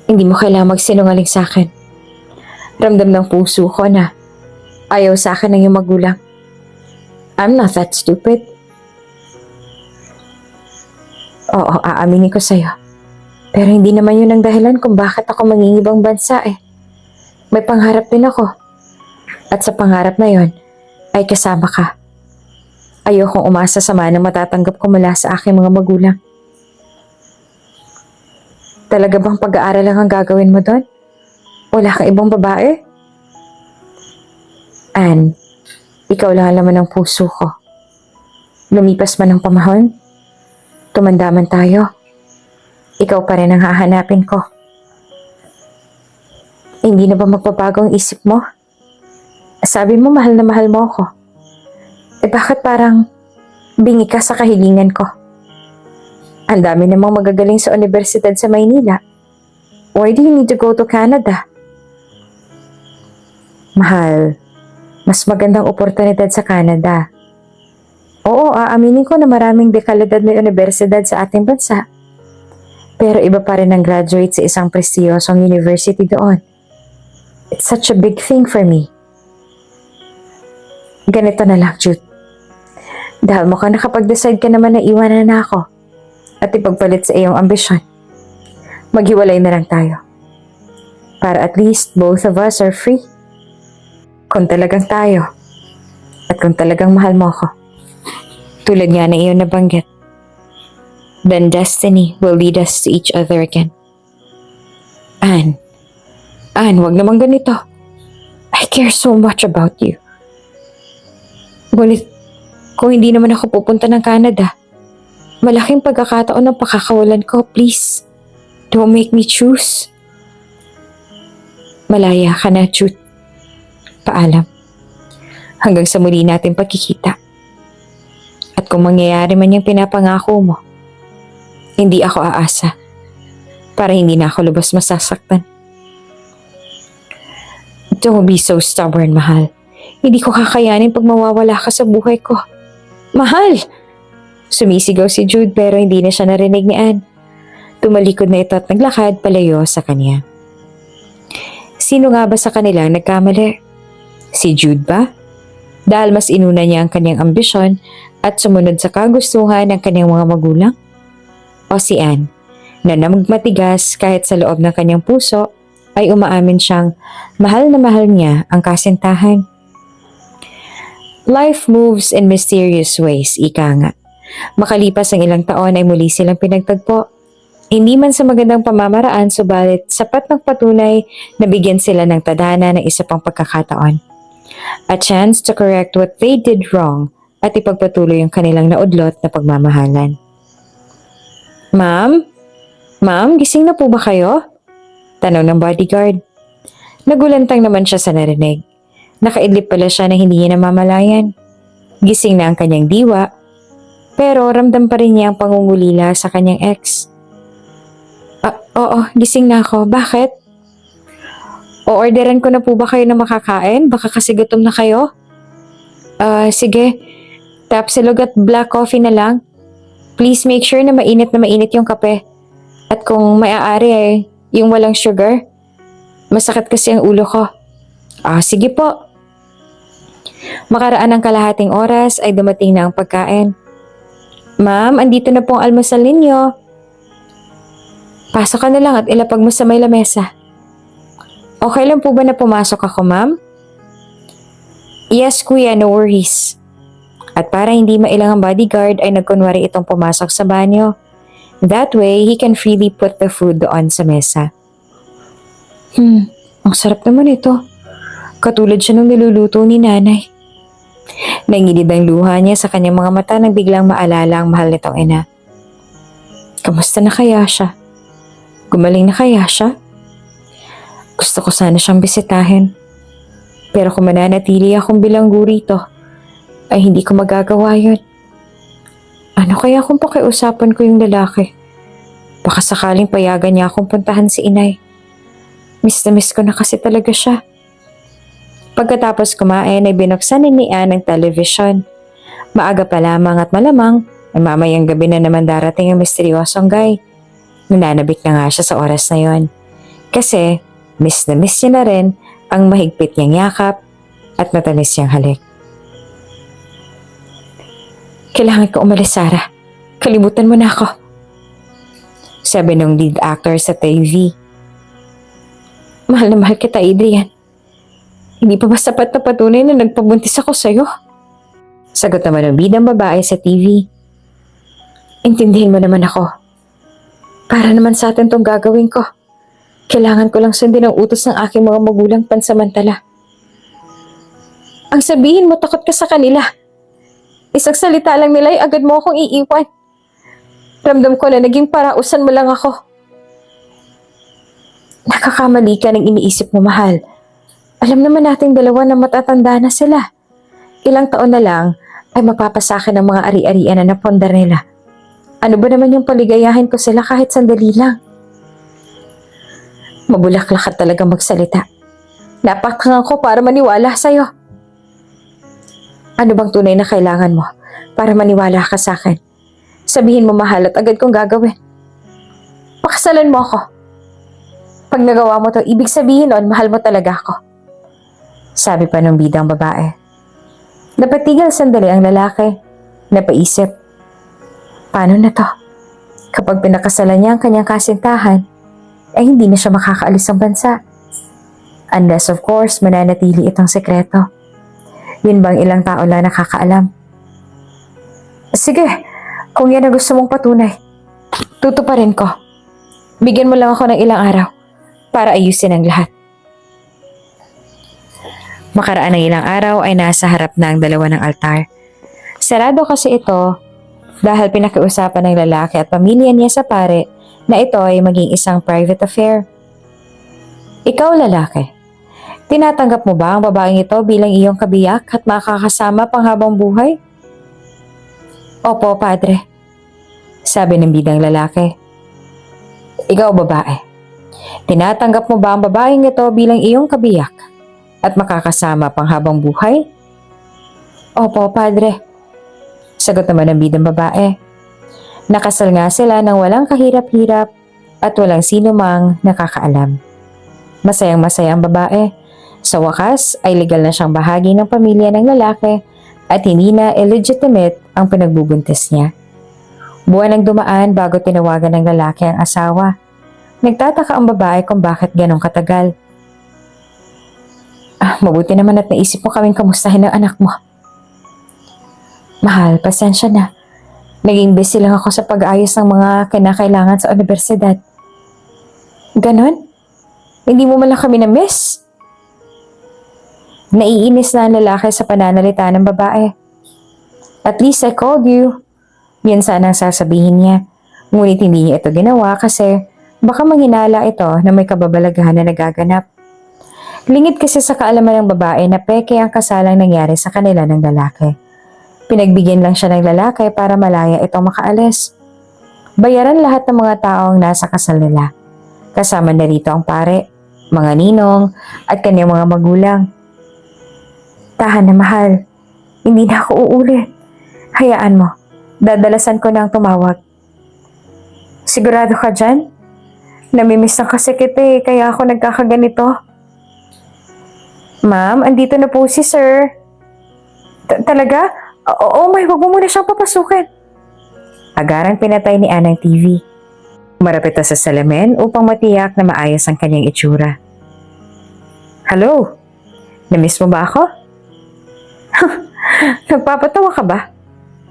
Hindi mo kailangang magsinungaling sa akin. Ramdam ng puso ko na ayaw sa akin ng iyong magulang. I'm not that stupid. Oo, aaminin ko sa'yo. Pero hindi naman yun ang dahilan kung bakit ako mangingibang bansa eh. May pangarap din ako. At sa pangarap na yon ay kasama ka. Ayokong umasa sa manang matatanggap ko mula sa aking mga magulang. Talaga bang pag-aaral lang ang gagawin mo doon? Wala kang ibang babae? Anne, ikaw lang naman ang puso ko. Lumipas man ang pamahon, tumanda man tayo. Ikaw pa rin ang hahanapin ko. Hindi na ba magbabago ang isip mo? Sabi mo mahal na mahal mo ako. Bakit parang bingi ka sa kahilingan ko? Ang dami namang magagaling sa universidad sa Maynila. Why do you need to go to Canada? Mahal, mas magandang oportunidad sa Canada. Oo, aaminin ko na maraming dekalidad na universidad sa ating bansa. Pero iba pa rin ang graduate sa isang prestiyosong university doon. It's such a big thing for me. Ganito na lang, Jude. Dahil mukhang nakapag-decide ka naman na iwanan na ako at ipagpalit sa iyong ambisyon. Maghiwalay na lang tayo. Para at least both of us are free. Kung talagang tayo at kung talagang mahal mo ako. Tulad nga na iyon nabanggit. Then destiny will lead us to each other again. Anne, wag naman ganito. I care so much about you. Ngunit, kung hindi naman ako pupunta ng Canada, malaking pagkakataon ng pakakawalan ko, please. Don't make me choose. Malaya ka na, Jude. Paalam. Hanggang sa muli natin pagkikita. At kung mangyayari man yung pinapangako mo, hindi ako aasa para hindi na ako lubos masasaktan. Don't be so stubborn, mahal. Hindi ko kakayanin pag mawawala ka sa buhay ko. Mahal! Sumisigaw si Jude pero hindi na siya narinig ni Anne. Tumalikod na ito at naglakad palayo sa kanya. Sino nga ba sa kanila ang nagkamali? Si Jude ba? Dahil mas inuna niya ang kanyang ambisyon at sumunod sa kagustuhan ng kanyang mga magulang? O si Anne, na namagmatigas kahit sa loob ng kanyang puso ay umaamin siyang mahal na mahal niya ang kasintahan. Life moves in mysterious ways, ika nga. Makalipas ang ilang taon ay muli silang pinagtagpo. Hindi man sa magandang pamamaraan, subalit sapat ng patunay na bigyan sila ng tadhana ng isa pang pagkakataon. A chance to correct what they did wrong at ipagpatuloy ang kanilang naudlot na pagmamahalan. Ma'am? Ma'am, gising na po ba kayo? Tanong ng bodyguard. Nagulantang naman siya sa narinig. Nakaidlip pala siya na hindi niya namamalayan. Gising na ang kanyang diwa, pero ramdam pa rin niya ang pangungulila sa kanyang ex. Oo, gising na ako. Bakit? O-orderan ko na po ba kayo na makakain? Baka kasi gutom na kayo? Sige. Tapsilog at black coffee na lang. Please make sure na mainit yung kape. At kung maaari ay yung walang sugar. Masakit kasi ang ulo ko. Sige po. Makaraan ng kalahating oras ay dumating na ang pagkain. Ma'am, andito na pong almusal ninyo. Pasok ka na lang at ilapag mo sa may lamesa. Okay lang po ba na pumasok ako, ma'am? Yes, kuya, no worries. At para hindi mailang ang bodyguard ay nagkunwari itong pumasok sa banyo. That way, he can freely put the food doon sa mesa. Ang sarap naman ito. Katulad siya nung niluluto ni nanay. Nangilid ang luha niya sa kanyang mga mata nang biglang maalala ang mahal nitong ina. Kamusta na kaya siya? Gumaling na kaya siya? Gusto ko sana siyang bisitahin. Pero kung mananatili akong bilanggo rito, ay hindi ko magagawa yun. Ano kaya kung pakiusapan ko yung lalaki? Baka sakaling payagan niya akong puntahan si inay. Miss na miss ko na kasi talaga siya. Pagkatapos kumain ay binuksan ni Anne ang television. Maaga pa lamang at malamang ay mamayang gabi na naman darating ang misteryosong guy. Nananabik na nga siya sa oras na yon. Kasi miss na miss niya na rin ang mahigpit niyang yakap at matamis niyang halik. Kailangan ko umalis, Sarah. Kalimutan mo na ako. Sabi ng lead actor sa TV. Mahal na mahal kita, Adrian. Hindi pa ba sapat na patunay na nagpabuntis ako sa'yo? Sagot naman ng bidang babae sa TV. Intindihin mo naman ako. Para naman sa atin tong gagawin ko. Kailangan ko lang sundin ang utos ng aking mga magulang pansamantala. Ang sabihin mo takot ka sa kanila. Isang salita lang nila ay agad mo akong iiwan. Ramdam ko na naging parausan mo lang ako. Nakakamali ka ng iniisip mo, mahal. Alam naman nating dalawa na matatanda na sila. Ilang taon na lang ay mapapasakin ang mga ari-arian na napondar nila. Ano ba naman yung paligayahin ko sila kahit sandali lang? Mabulaklak ka talaga magsalita. Napakangan ko para maniwala sa'yo. Ano bang tunay na kailangan mo para maniwala ka sa akin? Sabihin mo, mahal, at agad kong gagawin. Pakasalan mo ako. Pag nagawa mo to, ibig sabihin nun, mahal mo talaga ako. Sabi pa ng bidang babae. Napatigil sandali ang lalaki. Napaisip. Paano na to? Kapag pinakasalan niya ang kanyang kasintahan, ay hindi na siya makakaalis ng bansa. Unless of course, mananatili itong sekreto. Yun bang ilang tao lang nakakaalam? Sige, kung yan ang gusto mong patunay, tutuparin ko. Bigyan mo lang ako ng ilang araw para ayusin ang lahat. Makaraan ng ilang araw ay nasa harap na ang dalawa ng altar. Sarado kasi ito dahil pinakiusapan ng lalaki at pamilya niya sa pare na ito ay maging isang private affair. Ikaw, lalaki, tinatanggap mo ba ang babaeng ito bilang iyong kabiyak at makakasama panghabang buhay? Opo, padre. Sabi ng bidang lalaki. Ikaw, babae, tinatanggap mo ba ang babaeng ito bilang iyong kabiyak at makakasama panghabang buhay? Opo, padre. Sagot naman ng bidang babae. Nakasal nga sila ng walang kahirap-hirap at walang sino mang nakakaalam. Masayang-masaya ang babae. Sa wakas ay legal na siyang bahagi ng pamilya ng lalaki at hindi na illegitimate ang pinagbubuntis niya. Buwan ang dumaan bago tinawagan ng lalaki ang asawa. Nagtataka ang babae kung bakit ganong katagal. Mabuti naman at naisip mo kaming kamustahin ng anak mo. Mahal, pasensya na. Naging busy lang ako sa pag-ayos ng mga kinakailangan sa universidad. Ganon? Hindi mo man lang kami na-miss? Naiinis na ang lalaki sa pananalita ng babae. At least I called you. Yan sana ang sasabihin niya. Ngunit hindi niya ito ginawa kasi baka manghinala ito na may kababalaghan na nagaganap. Lingid kasi sa kaalaman ng babae na peke ang kasalang nangyari sa kanila ng lalaki. Pinagbigyan lang siya ng lalaki para malaya itong makaalis. Bayaran lahat ng mga taong nasa kasal nila. Kasama na rito ang pare, mga ninong, at kanyang mga magulang. Tahan na mahal, hindi na ako uulit. Hayaan mo, dadalasan ko na ang tumawag. Sigurado ka dyan? Namimiss na kasi kita kaya ako nagkakaganito. Ma'am, andito na po si sir. Talaga? Oo, may wag mo muna siyang papasukin. Agarang pinatay ni Ann ang TV. Marapit sa salamin upang matiyak na maayos ang kanyang itsura. Hello? Namiss mo ba ako? Nagpapatawa ka ba?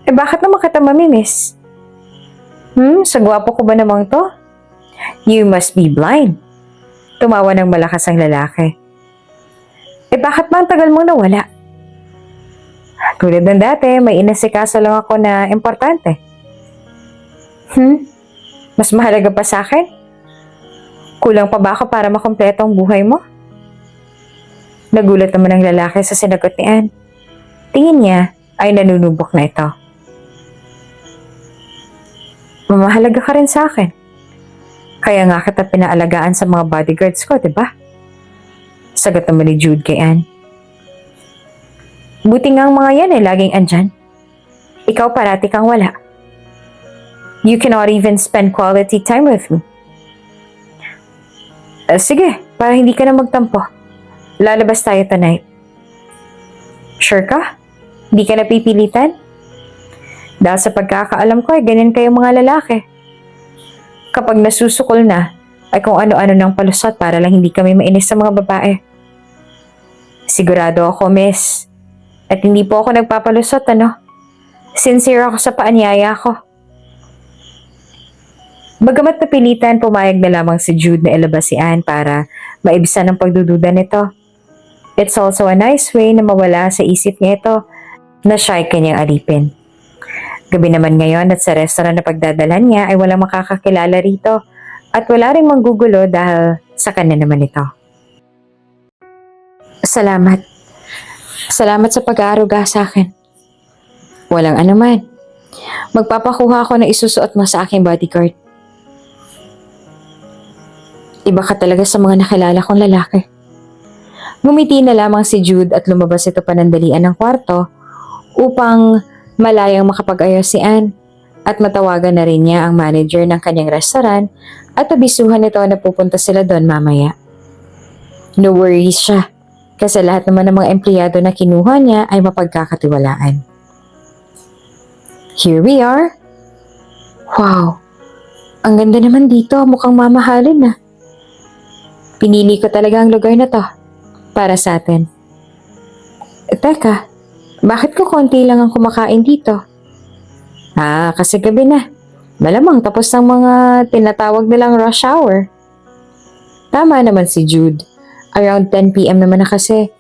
Bakit naman kita mamimiss? Sa gwapo ko ba namang to? You must be blind. Tumawa ng malakas ang lalaki. Bakit ba ang tagal mong nawala? Tulad ng dati, may inasikaso lang ako na importante. Mas mahalaga pa sa akin? Kulang pa ba ako para makumpleto ang buhay mo? Nagulat naman ang lalaki sa sinagot ni Ann. Tingin niya ay nanunubok na ito. Mamahalaga ka rin sa akin. Kaya nga kita pinaalagaan sa mga bodyguards ko, diba? Sagot naman ni Jude kay Ann. Buti nga ang mga yan laging andyan. Ikaw parati kang wala. You cannot even spend quality time with me. Sige, para hindi ka na magtampo. Lalabas tayo tonight. Sure ka? Hindi ka napipilitan? Dahil sa pagkakaalam ko ganyan kayong mga lalaki. Kapag nasusukol na, ay kung ano-ano ng palusot para lang hindi kami mainis sa mga babae. Sigurado ako, miss. At hindi po ako nagpapalusot, Sincere ako sa paanyaya ko. Bagamat napilitan, pumayag na lamang si Jude na ilabas si Ann para maibsan ang pagdududa nito. It's also a nice way na mawala sa isip niya ito na siya'y kanyang alipin. Gabi naman ngayon at sa restaurant na pagdadalan niya ay walang makakakilala rito at wala rin manggugulo dahil sa kanya naman ito. Salamat. Salamat sa pag-aaruga sa akin. Walang anuman. Magpapakuha ako na isusuot mo sa aking bodyguard. Iba ka talaga sa mga nakilala kong lalaki. Ngumiti na lamang si Jude at lumabas ito panandalian ng kwarto upang malayang makapag-ayos si Ann at matawagan na rin niya ang manager ng kanyang restaurant at abisuhan nito na pupunta sila doon mamaya. No worries siya kasi lahat naman ng mga empleyado na kinuha niya ay mapagkakatiwalaan. Here we are. Wow, ang ganda naman dito, mukhang mamahalin na. Pinili ko talaga ang lugar na to para sa atin. Teka, bakit ko konti lang ang kumakain dito? Kasi gabi na. Malamang tapos ng mga tinatawag nilang rush hour. Tama naman si Jude. Around 10 p.m. naman na kasi.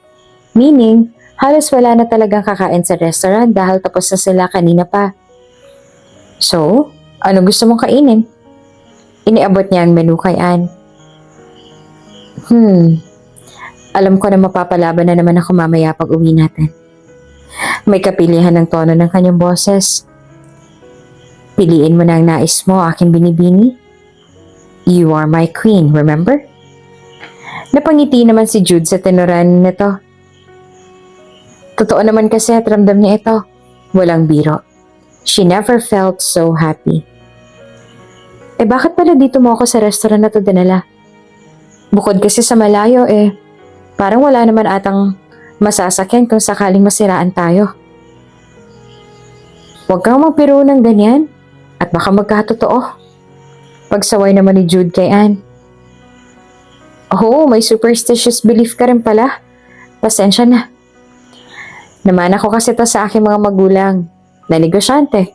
Meaning, halos wala na talagang kakain sa restaurant dahil tapos na sila kanina pa. So, ano gusto mong kainin? Iniabot niya ang menu kay Ann. Alam ko na mapapalaban na naman ako mamaya pag uwi natin. May kapilihan ng tono ng kanyang boses. Piliin mo na ang nais mo, aking binibini. You are my queen, remember? Napangiti naman si Jude sa tenoran nito. Totoo naman kasi at ramdam niya ito. Walang biro. She never felt so happy. Bakit pala dito mo ako sa restaurant na to dinala? Bukod kasi sa malayo parang wala naman atang masasakyan kung sakaling masiraan tayo. Huwag kang magpiro ng ganyan at baka magkatotoo. Pagsaway naman ni Jude kay Ann. Oh, may superstitious belief ka rin pala. Pasensya na. Naman ako kasi to sa aking mga magulang na negosyante.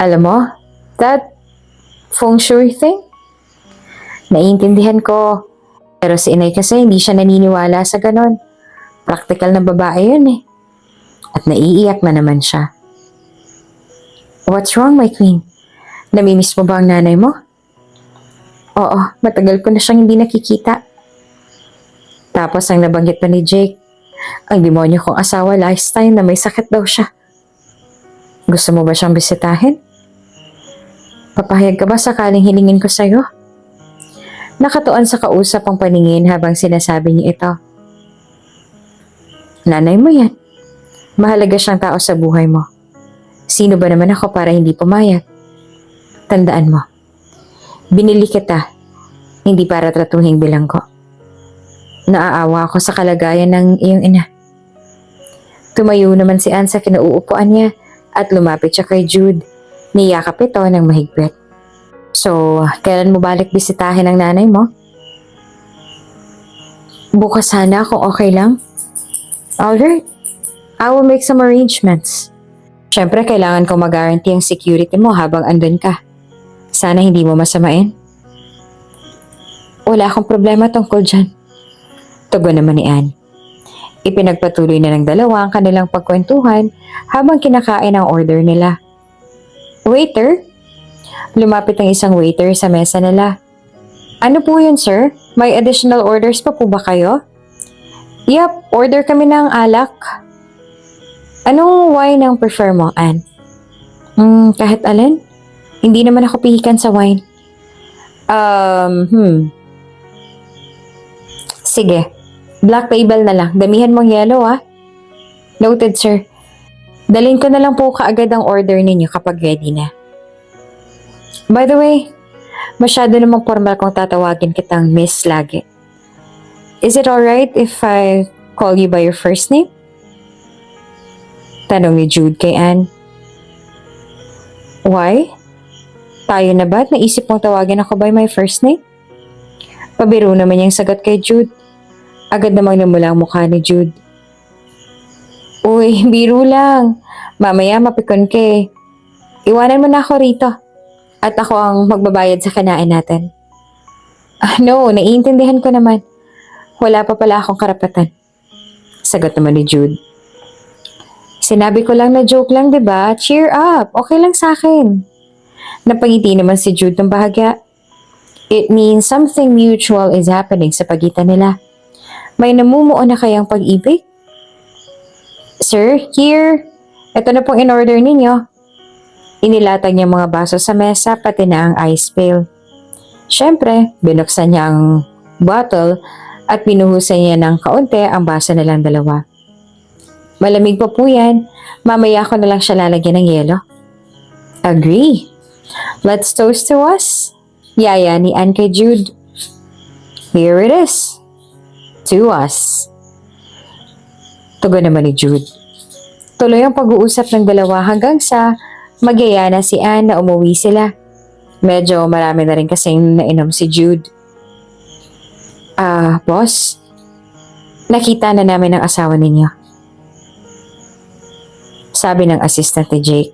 Alam mo, that feng shui thing? Naiintindihan ko. Pero si inay kasi hindi siya naniniwala sa ganon. Praktikal na babae yun At naiiyak na naman siya. What's wrong, my queen? Namimiss mo ba ang nanay mo? Oo, matagal ko na siyang hindi nakikita. Tapos ang nabanggit pa ni Jake, ang demonyo kong asawa last time na may sakit daw siya. Gusto mo ba siyang bisitahin? Papahayag ka ba sakaling hilingin ko sa'yo? Nakatuon sa kausap ang paningin habang sinasabi niya ito. Nanay mo yan. Mahalaga siyang tao sa buhay mo. Sino ba naman ako para hindi pumayag? Tandaan mo, binili kita, hindi para tratuhing bilanggo. Naaawa ako sa kalagayan ng iyong ina. Tumayo naman si Anne sa kinauupuan niya at lumapit siya kay Jude. Niyakap ito ng mahigpit. So, kailan mo balik bisitahin ang nanay mo? Bukas sana kung okay lang. Alright, I will make some arrangements. Siyempre, kailangan ko mag-guarantee ang security mo habang andun ka. Sana hindi mo masamain. Wala akong problema tungkol dyan. Tugon naman ni Anne. Ipinagpatuloy na ng dalawa ang kanilang pagkwentuhan habang kinakain ang order nila. Waiter? Lumapit ang isang waiter sa mesa nila. Ano po yun, sir? May additional orders pa po ba kayo? Yup, order kami ng alak. Anong wine ang prefer mo, Anne? Kahit alin? Hindi naman ako pihikan sa wine. Sige, Black Label na lang. Damihan mong yellow, ah. Noted, sir. Dalhin ko na lang po kaagad ang order ninyo kapag ready na. By the way, masyado namang formal kung tatawagin kitang Miss lagi. Is it alright if I call you by your first name? Tanong ni Jude kay Anne. Why? Tayo na ba't naisip mong tawagin ako by my first name? Pabiro naman yung sagot kay Jude. Agad namang namula ang mukha ni Jude. Uy, biro lang. Mamaya mapikon ka eh. Iwanan mo na ako rito. At ako ang magbabayad sa kinain natin. No, naiintindihan ko naman. Wala pa pala akong karapatan. Sagot naman ni Jude. Sinabi ko lang na joke lang, diba? Cheer up. Okay lang sa akin. Napangiti naman si Jude ng bahagya. It means something mutual is happening sa pagitan nila. May namumuo na kayang pag-ibig? Sir, here. Ito na pong in-order ninyo. Inilatag niya mga baso sa mesa pati na ang ice pail. Siyempre, binuksan niya ang bottle at binuhusan niya ng kaunti ang baso nilang dalawa. Malamig pa po yan. Mamaya ko na lang siya lalagyan ng yelo. Agree. Let's toast to us. Yaya ni Anne kay Jude. Here it is. To us. Tugon naman ni Jude. Tuloy ang pag-uusap ng dalawa hanggang sa magyaya na si Anne na umuwi sila. Medyo marami na rin kasing nainom si Jude. Boss, nakita na namin ang asawa ninyo. Sabi ng assistant ni Jake.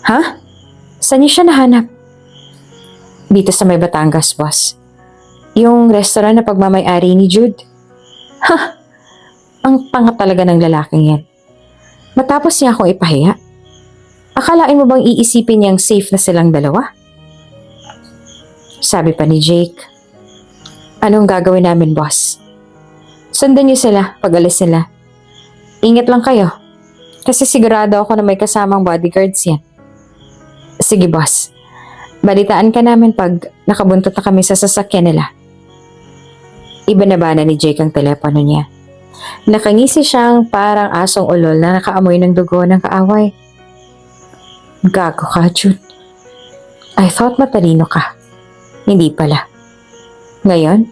Ha? Saan niyo siya nahanap? Dito sa may Batangas, boss. Yung restaurant na pagmamay-ari ni Jude. Ha! Ang pangat talaga ng lalaking yan. Matapos niya akong ipahiya. Akalain mo bang iisipin niyang safe na silang dalawa? Sabi pa ni Jake. Anong gagawin namin, boss? Sundan niyo sila pag alis nila. Ingat lang kayo. Kasi sigurado ako na may kasamang bodyguards yan. Sige, boss. Balitaan ka namin pag nakabuntot na kami sa sasakyan nila. Ibanaba na ni Jake ang telepono niya. Nakangisi siyang parang asong ulol na nakaamoy ng dugo ng kaaway. Gago ka, Jude. I thought matalino ka. Hindi pala. Ngayon,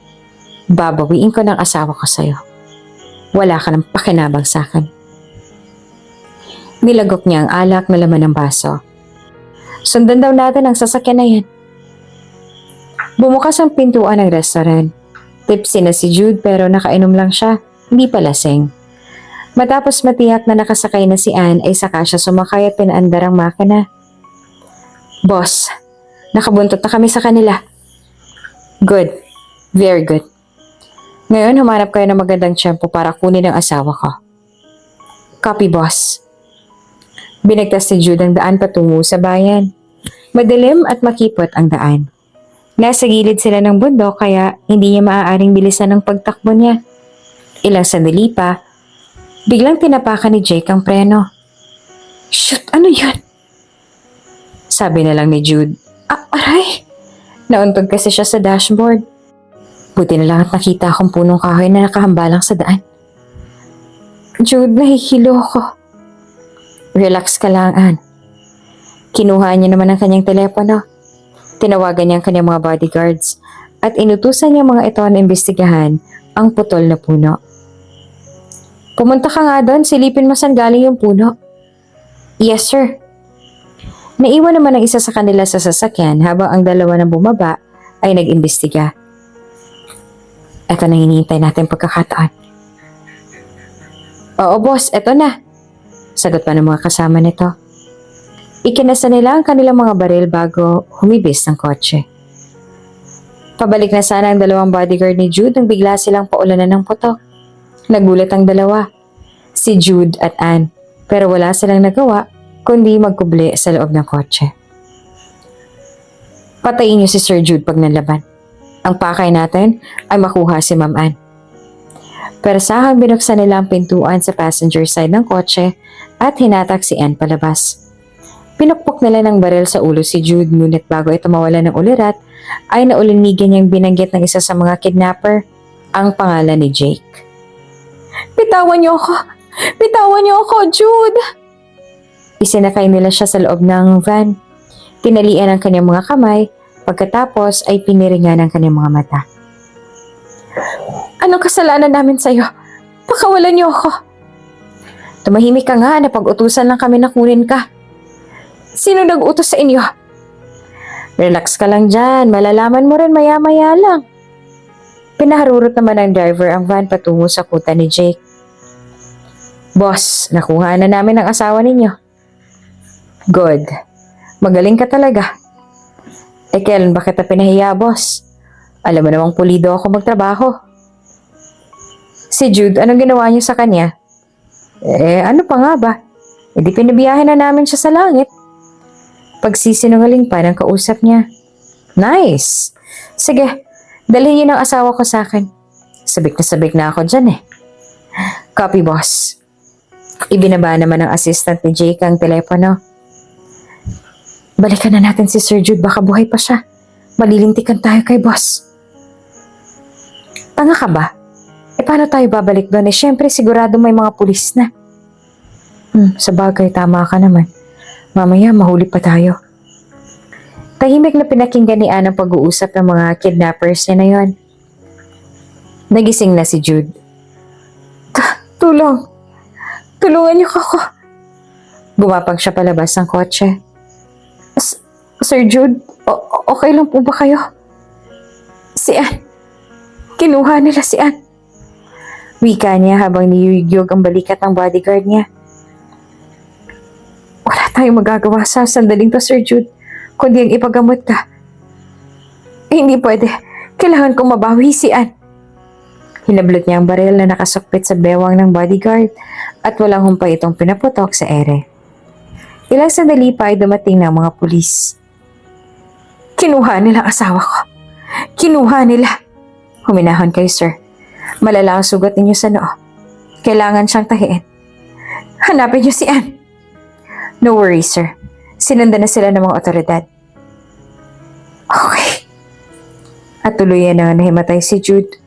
babawiin ko ng asawa ko sa'yo. Wala ka ng pakinabang sa'kin. Nilagok niya ang alak na laman ng baso. Sundan daw natin ang sasakyan na yan. Bumukas ang pintuan ng restaurant. Tipsy na si Jude pero nakainom lang siya, hindi pa lasing. Matapos matiyak na nakasakay na si Anne ay saka siya sumakay at pinaandar ang makina. Boss, nakabuntot na kami sa kanila. Good. Very good. Ngayon humanap kayo ng magandang tiyempo para kunin ang asawa ko. Copy, boss. Binagtas ni Jude ang daan patungo sa bayan. Madilim at makipot ang daan. Nasa gilid sila ng bundok kaya hindi niya maaaring bilisan ang pagtakbo niya. Ilang sandali pa, biglang tinapakan ni Jake ang preno. Shoot, ano yun? Sabi na lang ni Jude. Aray! Nauntog kasi siya sa dashboard. Buti na lang at nakita akong punong kahoy na nakahambalang sa daan. Jude, nahihilo ko. Relax ka lang, Ann. Kinuha niya naman ang kanyang telepono. Tinawagan niya ang kanyang mga bodyguards at inutusan niya mga ito na imbestigahan ang putol na puno. Pumunta ka nga doon, silipin mo saan galing yung puno. Yes, sir. Naiwan naman ang isa sa kanila sa sasakyan habang ang dalawa na bumaba ay nag-imbestiga. Ito na hinihintay natin pagkakataon. Oo, boss, eto na. Sagot pa ng mga kasama nito. Ikinasa nila ang kanilang mga baril bago humibis ang kotse. Pabalik na sana ang dalawang bodyguard ni Jude nang bigla silang paulanan ng putok. Nagulat ang dalawa, si Jude at Ann, pero wala silang nagawa kundi magkubli sa loob ng kotse. Patayin niyo si Sir Jude pag nanlaban. Ang pakay natin ay makuha si Ma'am Ann. Pero sahang binuksan nila ang pintuan sa passenger side ng kotse at hinatak si Ann palabas. Pinukpok nila ng baril sa ulo si Jude ngunit bago ito mawala ng ulirat ay naulinigan niyang binanggit ng isa sa mga kidnapper ang pangalan ni Jake. Bitawan niyo ako! Bitawan niyo ako, Jude! Isinakay nila siya sa loob ng van. Tinalian ang kanyang mga kamay, pagkatapos ay piniringan ang kanyang mga mata. Anong kasalanan namin sa'yo? Pakawalan niyo ako! Tumahimik ka nga, napag-utusan lang kami na kunin ka. Sino nag-utos sa inyo? Relax ka lang dyan, malalaman mo rin maya-maya lang. Pinaharurot naman ng driver ang van patungo sa kuta ni Jake. Boss, nakuha na namin ang asawa ninyo. Good. Magaling ka talaga. Kailan ba kita pinahiya, boss? Alam mo namang pulido ako magtrabaho. Si Jude, anong ginawa niyo sa kanya? Ano pa nga ba? Di pinabiyahin na namin siya sa langit. Pagsisinungaling pa ng kausap niya. Nice! Sige, dalhin niyo ng asawa ko sa akin. Sabik na ako dyan eh. Copy, boss. Ibinaba naman ng assistant ni Jake ang telepono. Balikan na natin si Sir Jude, baka buhay pa siya. Malilintikan tayo kay boss. Tanga ka ba? Paano tayo babalik doon? Syempre sigurado may mga pulis na. Sa bagay, tama ka naman. Mamaya mahuli pa tayo. Tahimik na pinakinggan ni Ann ang pag-uusap ng mga kidnappers niya na yon. Nagising na si Jude. Tulong! Tulungan niyo ako! Gumapang siya palabas ng kotse. Sir Jude, okay lang po ba kayo? Si Ann. Kinuha nila si Ann. Wika niya habang niyugyog ang balikat ng bodyguard niya. Wala tayong magagawa sa sandaling to, Sir Jude, kundi ang ipagamot ka. Hindi pwede. Kailangan kong mabawi si Ann. Hinablot niya ang baril na nakasukpit sa bewang ng bodyguard at walang humpay itong pinaputok sa ere. Ilang sandali pa ay dumating ng mga pulis. Kinuha nila ang asawa ko. Kinuha nila. Huminahon kayo, sir. Malala ang sugat ninyo sa noo. Kailangan siyang tahiin. Hanapin niyo si Ann. No worries, sir. Sinundan na sila ng mga otoridad. Okay. At tuluyan na nahimatay si Jude.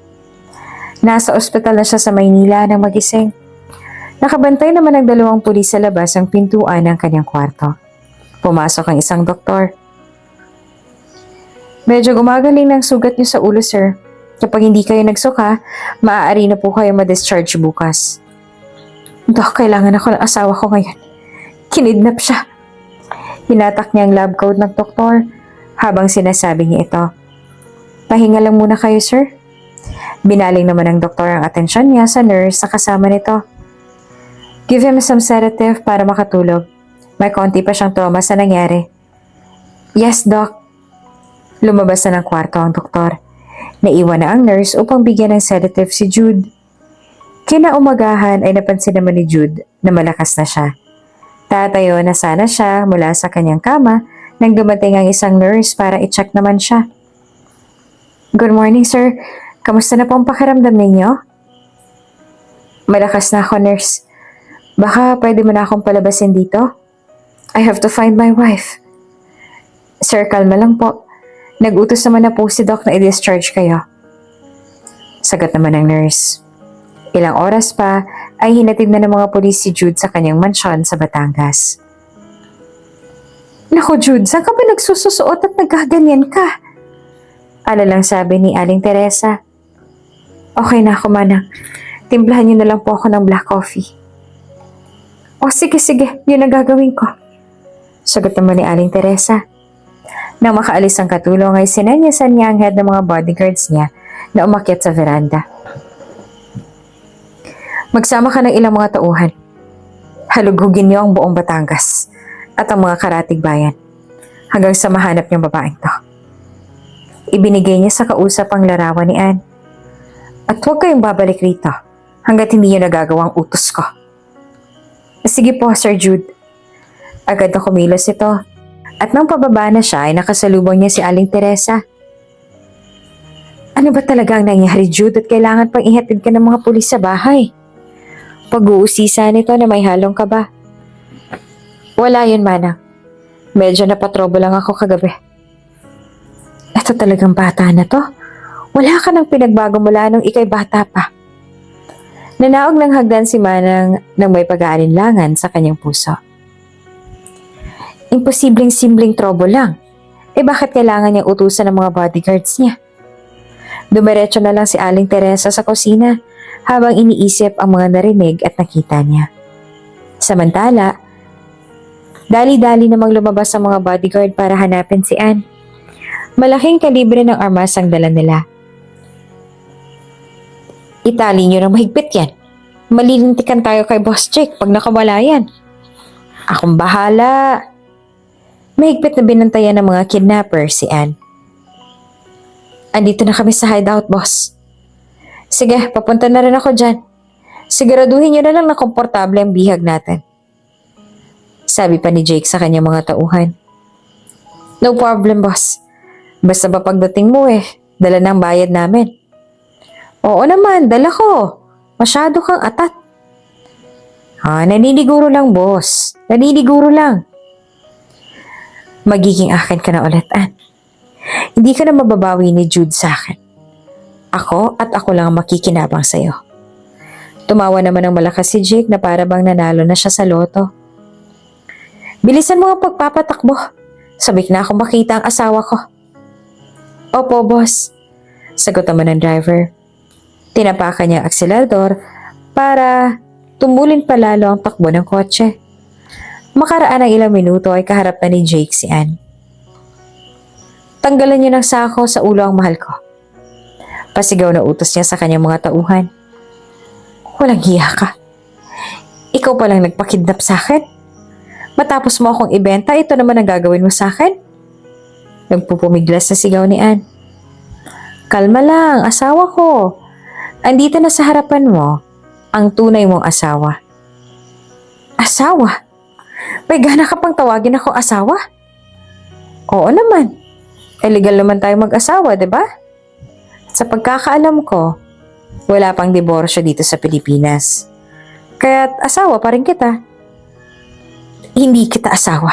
Nasa ospital na siya sa Maynila nang magising. Nakabantay naman ang dalawang pulis sa labas ang pintuan ng kanyang kwarto. Pumasok ang isang doktor. Medyo gumagaling ng sugat niyo sa ulo, sir. Kapag hindi kayo nagsuka, maaari na po kayo ma-discharge bukas. Dok, kailangan ako ng asawa ko ngayon. Kinidnap siya. Hinatak niya ang lab coat ng doktor habang sinasabi niya ito. Pahinga lang muna kayo, sir. Binaling naman ng doktor ang atensyon niya sa nurse sa kasama nito. Give him some sedative para makatulog. May konti pa siyang trauma sa nangyari. Yes, doc. Lumabas na ng kwarto ang doktor. Naiwan na ang nurse upang bigyan ng sedative si Jude. Kinaumagahan ay napansin naman ni Jude na malakas na siya. Tatayo na sana siya mula sa kanyang kama nang dumating ang isang nurse para i-check naman siya. Good morning, sir. Kamusta na po ang pakiramdam ninyo? Malakas na ako, nurse. Baka pwede mo na akong palabasin dito? I have to find my wife. Sir, kalma lang po. Nag-utos naman na po si Doc na i-discharge kayo. Sagot naman ng nurse. Ilang oras pa ay hinatid na ng mga pulis si Jude sa kanyang mansyon sa Batangas. Naku Jude, saan ka ba nagsususuot at nagkaganyan ka? Alalang sabi ni Aling Teresa. Okay na ako, manang. Timplahan niyo na lang po ako ng black coffee. O sige, yun ang gagawin ko. Sagot naman ni Aling Teresa. Nang makaalis ang katulong ay sinenyasan niya ang head ng mga bodyguards niya na umakyat sa veranda. Magsama ka ng ilang mga tauhan. Halughugin niyo ang buong Batangas at ang mga karatig bayan hanggang sa mahanap niyang babaeng to. Ibinigay niya sa kausap ang larawan ni Anne. At huwag kayong babalik rito hanggat hindi niyo nagagawang utos ko. Sige po, Sir Jude. Agad na kumilos ito. At nang pababa na siya ay nakasalubong niya si Aling Teresa. Ano ba talaga ang nangyari, Jude, at kailangan pang ihatid ka ng mga pulis sa bahay? Pag-uusisa nito na may halong ka ba? Wala yun, manang. Medyo napatrobo lang ako kagabi. Ito talagang bata na to. Wala ka nang pinagbago mula nung ikay bata pa. Nanaog ng hagdan si Manang nang may pag-aalinlangan sa kanyang puso. Imposibleng-simpleng trobo lang. Bakit kailangan niyang utusan ng mga bodyguards niya? Dumiretso na lang si Aling Teresa sa kusina habang iniisip ang mga narinig at nakita niya. Samantala, dali-dali namang lumabas ang mga bodyguard para hanapin si Anne. Malaking kalibre ng armas ang dala nila. Itali niyo ng mahigpit yan. Malilintikan tayo kay Boss Jake pag nakawala yan. Akong bahala. Mahigpit na binantayan ng mga kidnapper si Anne. Andito na kami sa hideout, boss. Sige, papunta na rin ako dyan. Siguraduhin niyo na lang na komportable ang bihag natin. Sabi pa ni Jake sa kanyang mga tauhan. No problem, boss. Basta ba pagdating mo dala ng bayad namin. Oo naman, dala ko. Masyado kang atat. Naniniguro lang, boss. Naniniguro lang. Magiging akin ka na ulit, Anne. Hindi ka na mababawi ni Jude sa akin. Ako at ako lang ang makikinabang sa'yo. Tumawa naman ng malakas si Jake na para bang nanalo na siya sa loto. Bilisan mo ang pagpapatakbo. Sabik na akong makita ang asawa ko. Opo, boss. Sagot naman ng driver. Tinapakan niya ang akselador para tumulin pa lalo ang takbo ng kotse. Makaraan ng ilang minuto ay kaharap na ni Jake si Anne. Tanggalan niya ng sako sa ulo ang mahal ko. Pasigaw na utos niya sa kanyang mga tauhan. Walang hiya ka. Ikaw palang nagpakidnap sa akin. Matapos mo akong ibenta, ito naman ang gagawin mo sa akin. Nagpupumiglas sa sigaw ni Anne. Kalma lang, asawa ko. Andito na sa harapan mo ang tunay mong asawa. Asawa? May gana ka pang tawagin akong asawa? Oo naman. Legal naman tayo mag-asawa, diba? Sa pagkakaalam ko, wala pang diborsyo dito sa Pilipinas. Kaya't asawa pa rin kita. Hindi kita asawa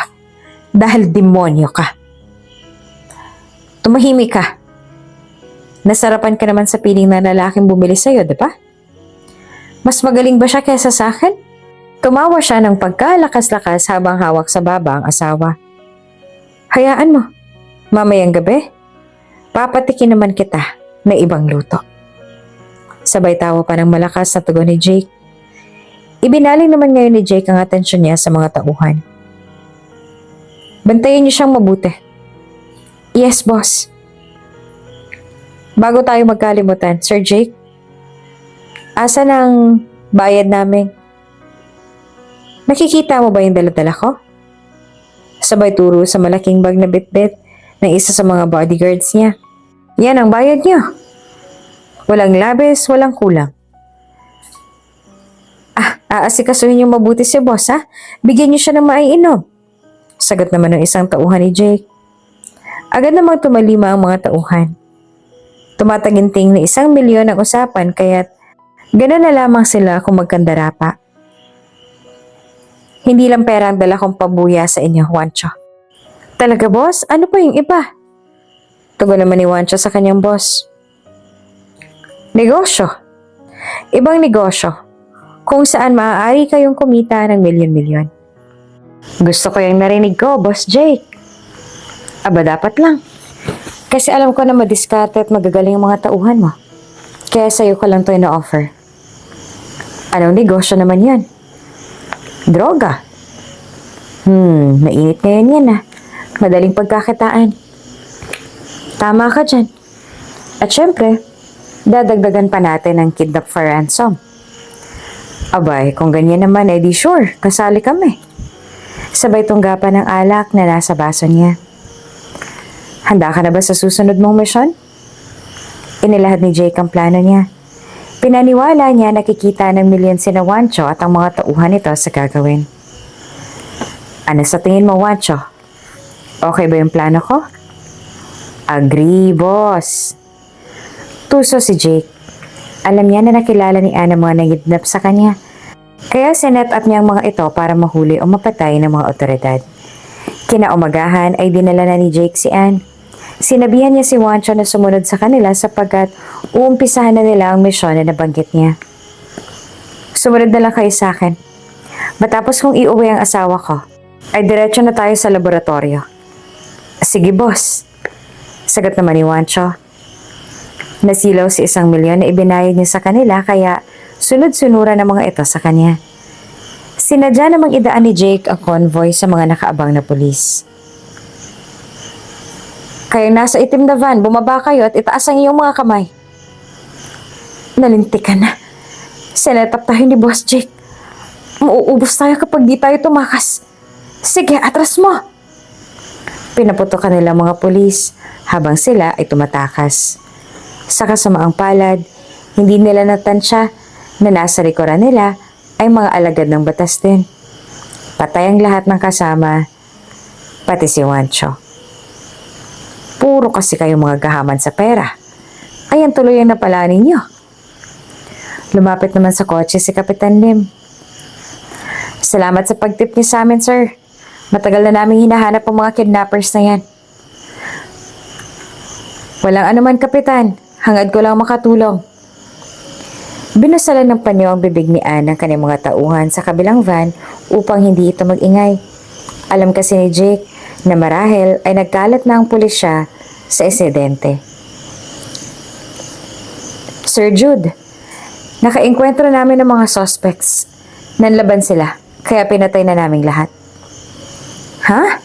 dahil demonyo ka. Tumahimik ka. Nasarapan ka naman sa piling na lalaking bumili sa'yo, diba? Mas magaling ba siya kaysa sa akin? Tumawa siya ng pagkalakas-lakas habang hawak sa baba ang asawa. Hayaan mo. Mamayang gabi, papatikin naman kita na ibang luto. Sabay tawa pa ng malakas na tugon ni Jake. Ibinaling naman ngayon ni Jake ang atensyon niya sa mga tauhan. Bantayan niyo siyang mabuti. Yes, boss. Bago tayo magkalimutan, Sir Jake, asan ang bayad namin? Nakikita mo ba yung dala-dala ko? Sabay turo sa malaking bag na bitbit ng isa sa mga bodyguards niya. Yan ang bayad niyo. Walang labis, walang kulang. Aasikasuhin niyo mabuti si boss, ha? Bigyan niyo siya ng maiinom. Sagot naman ng isang tauhan ni Jake. Agad namang tumalima ang mga tauhan. Tumataginting na 1,000,000 ang usapan kaya't gano'n na lamang sila kung magkandara pa. Hindi lang pera ang dala kong pabuya sa inyo, Juancho. Talaga, boss? Ano pa yung iba? Tugon naman ni Juancho sa kanyang boss. Negosyo. Ibang negosyo. Kung saan maaari kayong kumita ng milyon-milyon. Gusto ko yung narinig ko, Boss Jake. Aba, dapat lang. Kasi alam ko na madiskarte at magagaling ang mga tauhan mo. Kaya sa'yo ko lang to ina-offer. Anong negosyo naman yan? Droga. Mainit ngayon yan ah. Madaling pagkakitaan. Tama ka dyan. At syempre, dadagdagan pa natin ang kidnap for ransom. Abay, kung ganyan naman, edi sure, kasali kami. Sabay tunggapan ng alak na nasa baso niya. Handa ka na ba sa susunod mong misyon? Inilahad ni Jake ang plano niya. Pinaniwala niya nakikita ng milyon sina Wancho at ang mga tauhan nito sa gagawin. Ano sa tingin mo, Wancho? Okay ba yung plano ko? Agree, boss. Tuso si Jake. Alam niya na nakilala ni Anne ang mga nangidnap sa kanya. Kaya sinet up niya ang mga ito para mahuli o mapatay ng mga otoridad. Kinaumagahan ay dinala na ni Jake si Anne. Sinabihan niya si Wancho na sumunod sa kanila sapagkat uumpisahan na nila ang misyon na nabanggit niya. Sumunod na lang kayo sa akin. Matapos kong iuwi ang asawa ko, ay diretso na tayo sa laboratorio. Sige, boss. Sagot naman ni Wancho. Nasilaw si 1 milyon na ibinayad niya sa kanila kaya sunod-sunuran ang mga ito sa kanya. Sinadya namang idaan ni Jake ang convoy sa mga nakaabang na pulis. Kayo nasa itim na van, bumaba kayo at itaas ang iyong mga kamay. Nalintik ka na. Sinetap tayo ni Boss Jake. Mauubos tayo kapag di tayo tumakas. Sige, atras mo! Pinaputok nila mga pulis habang sila ay tumatakas. Sa kasamaang palad, hindi nila natansya na nasa likuran nila ay mga alagad ng batas din. Patay ang lahat ng kasama, pati si Wancho. Puro kasi kayo mga gahaman sa pera. Ayan tuloy ang napala ninyo. Lumapit naman sa kotse si Kapitan Lim. Salamat sa pagtip niyo sa amin, sir. Matagal na namin hinahanap ang mga kidnappers na yan. Walang anuman, Kapitan. Hangad ko lang makatulong. Binasalan ng panyo ang bibig ni Anne ang kanyang mga tauhan sa kabilang van upang hindi ito mag-ingay. Alam kasi ni Jake na marahil ay nagkalat na ang pulisya sa insidente. Sir Jude, nakainkwentro namin ng mga suspects. Nanlaban sila, kaya pinatay na naming lahat. Ha?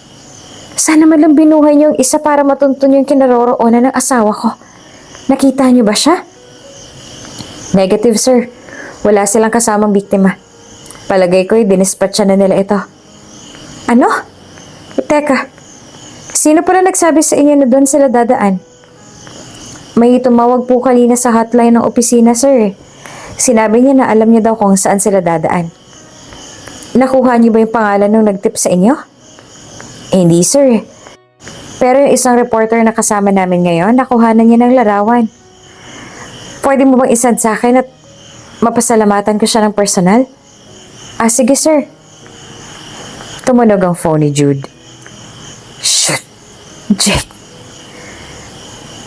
Sana man lang binuhay niyo yung isa para matuntun yung kinaroroonan ng asawa ko. Nakita niyo ba siya? Negative, sir. Wala silang kasamang biktima. Palagay ko'y dinispatcha na nila ito. Ano? Teka, sino pala nagsabi sa inyo na doon sila dadaan? May tumawag po kanina sa hotline ng opisina, sir. Sinabi niya na alam niya daw kung saan sila dadaan. Nakuha niyo ba yung pangalan nung nagtip sa inyo? Hindi, sir. Pero yung isang reporter na kasama namin ngayon, nakuhanan niya ng larawan. Pwede mo bang isend sa akin at mapasalamatan ko siya ng personal? Sige, sir. Tumunog ang phone ni Jude. Shit! Jake!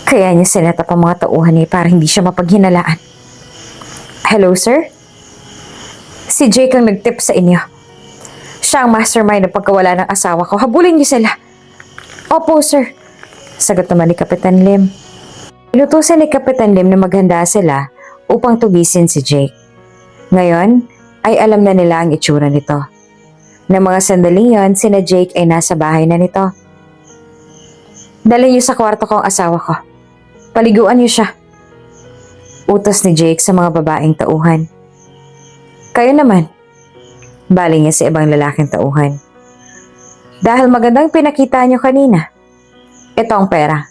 Kaya niya sinetap ang mga tauhan niya para hindi siya mapaghinalaan. Hello, sir? Si Jake ang nagtip sa inyo. Siya ang mastermind ng pagkawala ng asawa ko. Habulin niyo sila. Opo, sir. Sagot naman ni Kapitan Lim. Inutusan ni Kapitan Lim na maghanda sila upang tugisin si Jake. Ngayon, ay alam na nila ang itsura nito. Na mga sandaling yon, sina Jake ay nasa bahay na nito. Dali niyo sa kwarto ko ang asawa ko. Paliguan niyo siya. Utos ni Jake sa mga babaeng tauhan. Kayo naman. Bali niya sa ibang lalaking tauhan. Dahil magandang pinakita niyo kanina, ito ang pera.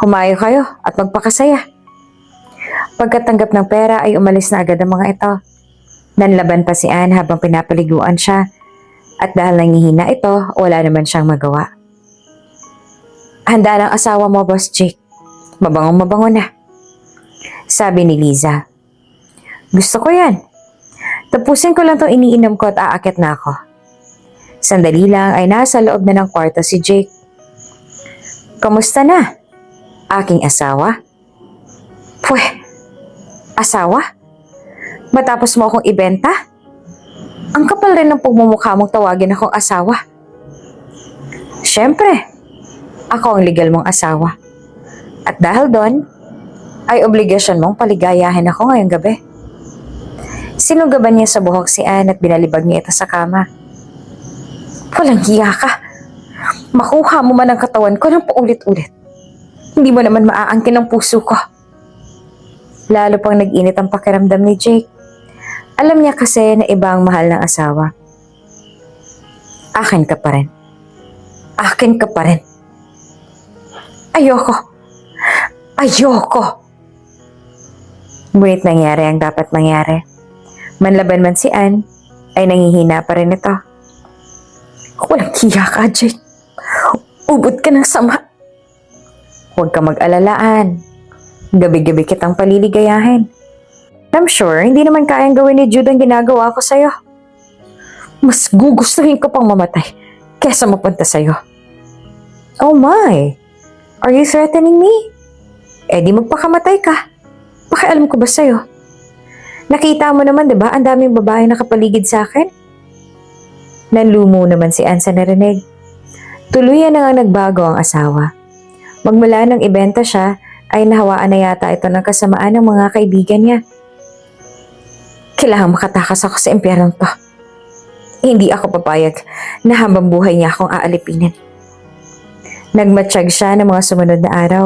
Humayo kayo at magpakasaya. Pagkatanggap ng pera ay umalis na agad ang mga ito. Nanlaban pa si Anne habang pinapaliguan siya at dahil nangihina ito, wala naman siyang magawa. Handa ng asawa mo, Boss Jake. Mabangong-mabango na. Sabi ni Liza. Gusto ko yan. Tapusin ko lang itong iniinom ko at aakit na ako. Sandali lang ay nasa loob na ng kwarto si Jake. Kamusta na? Aking asawa? Pweh, Asawa? Matapos mo akong ibenta? Ang kapal rin ng pagmumukha mong tawagin akong asawa. Siyempre, ako ang legal mong asawa. At dahil doon, ay obligasyon mong paligayahin ako ngayong gabi. Sinugaban niya sa buhok si Anne at binalibag niya ito sa kama. Walang hiya ka. Makuha mo man ang katawan ko ng paulit-ulit. Hindi mo naman maaangkin ang puso ko. Lalo pang nag-init ang pakiramdam ni Jake. Alam niya kasi na iba ang mahal ng asawa. Akin ka pa rin. Akin ka pa rin. Ayoko. Ayoko. Ngunit nangyari ang dapat mangyari. Manlaban man si Anne, ay nangihina pa rin ito. Walang hiya ka, Jake. Ubod ka ng sama. Huwag ka mag-alalaan. Gabi-gabi kitang paliligayahin. I'm sure, hindi naman kayang gawin ni Jude ang ginagawa ko sa'yo. Mas gugustuhin ko pang mamatay kesa mapunta sa'yo. Oh my! Are you threatening me? Eh di magpakamatay ka. Pakialam ko ba sa'yo? Nakita mo naman, diba, ang daming babae nakapaligid sa akin? Nanlumo naman si Anne sa narinig. Tuluyan na nga nagbago ang asawa. Magmula nang ibenta siya, ay nahawaan na yata ito ng kasamaan ng mga kaibigan niya. Kailangan makatakas ako sa impyernong to. Hindi ako papayag na habang buhay niya akong aalipinin. Nagmatsyag siya ng mga sumunod na araw.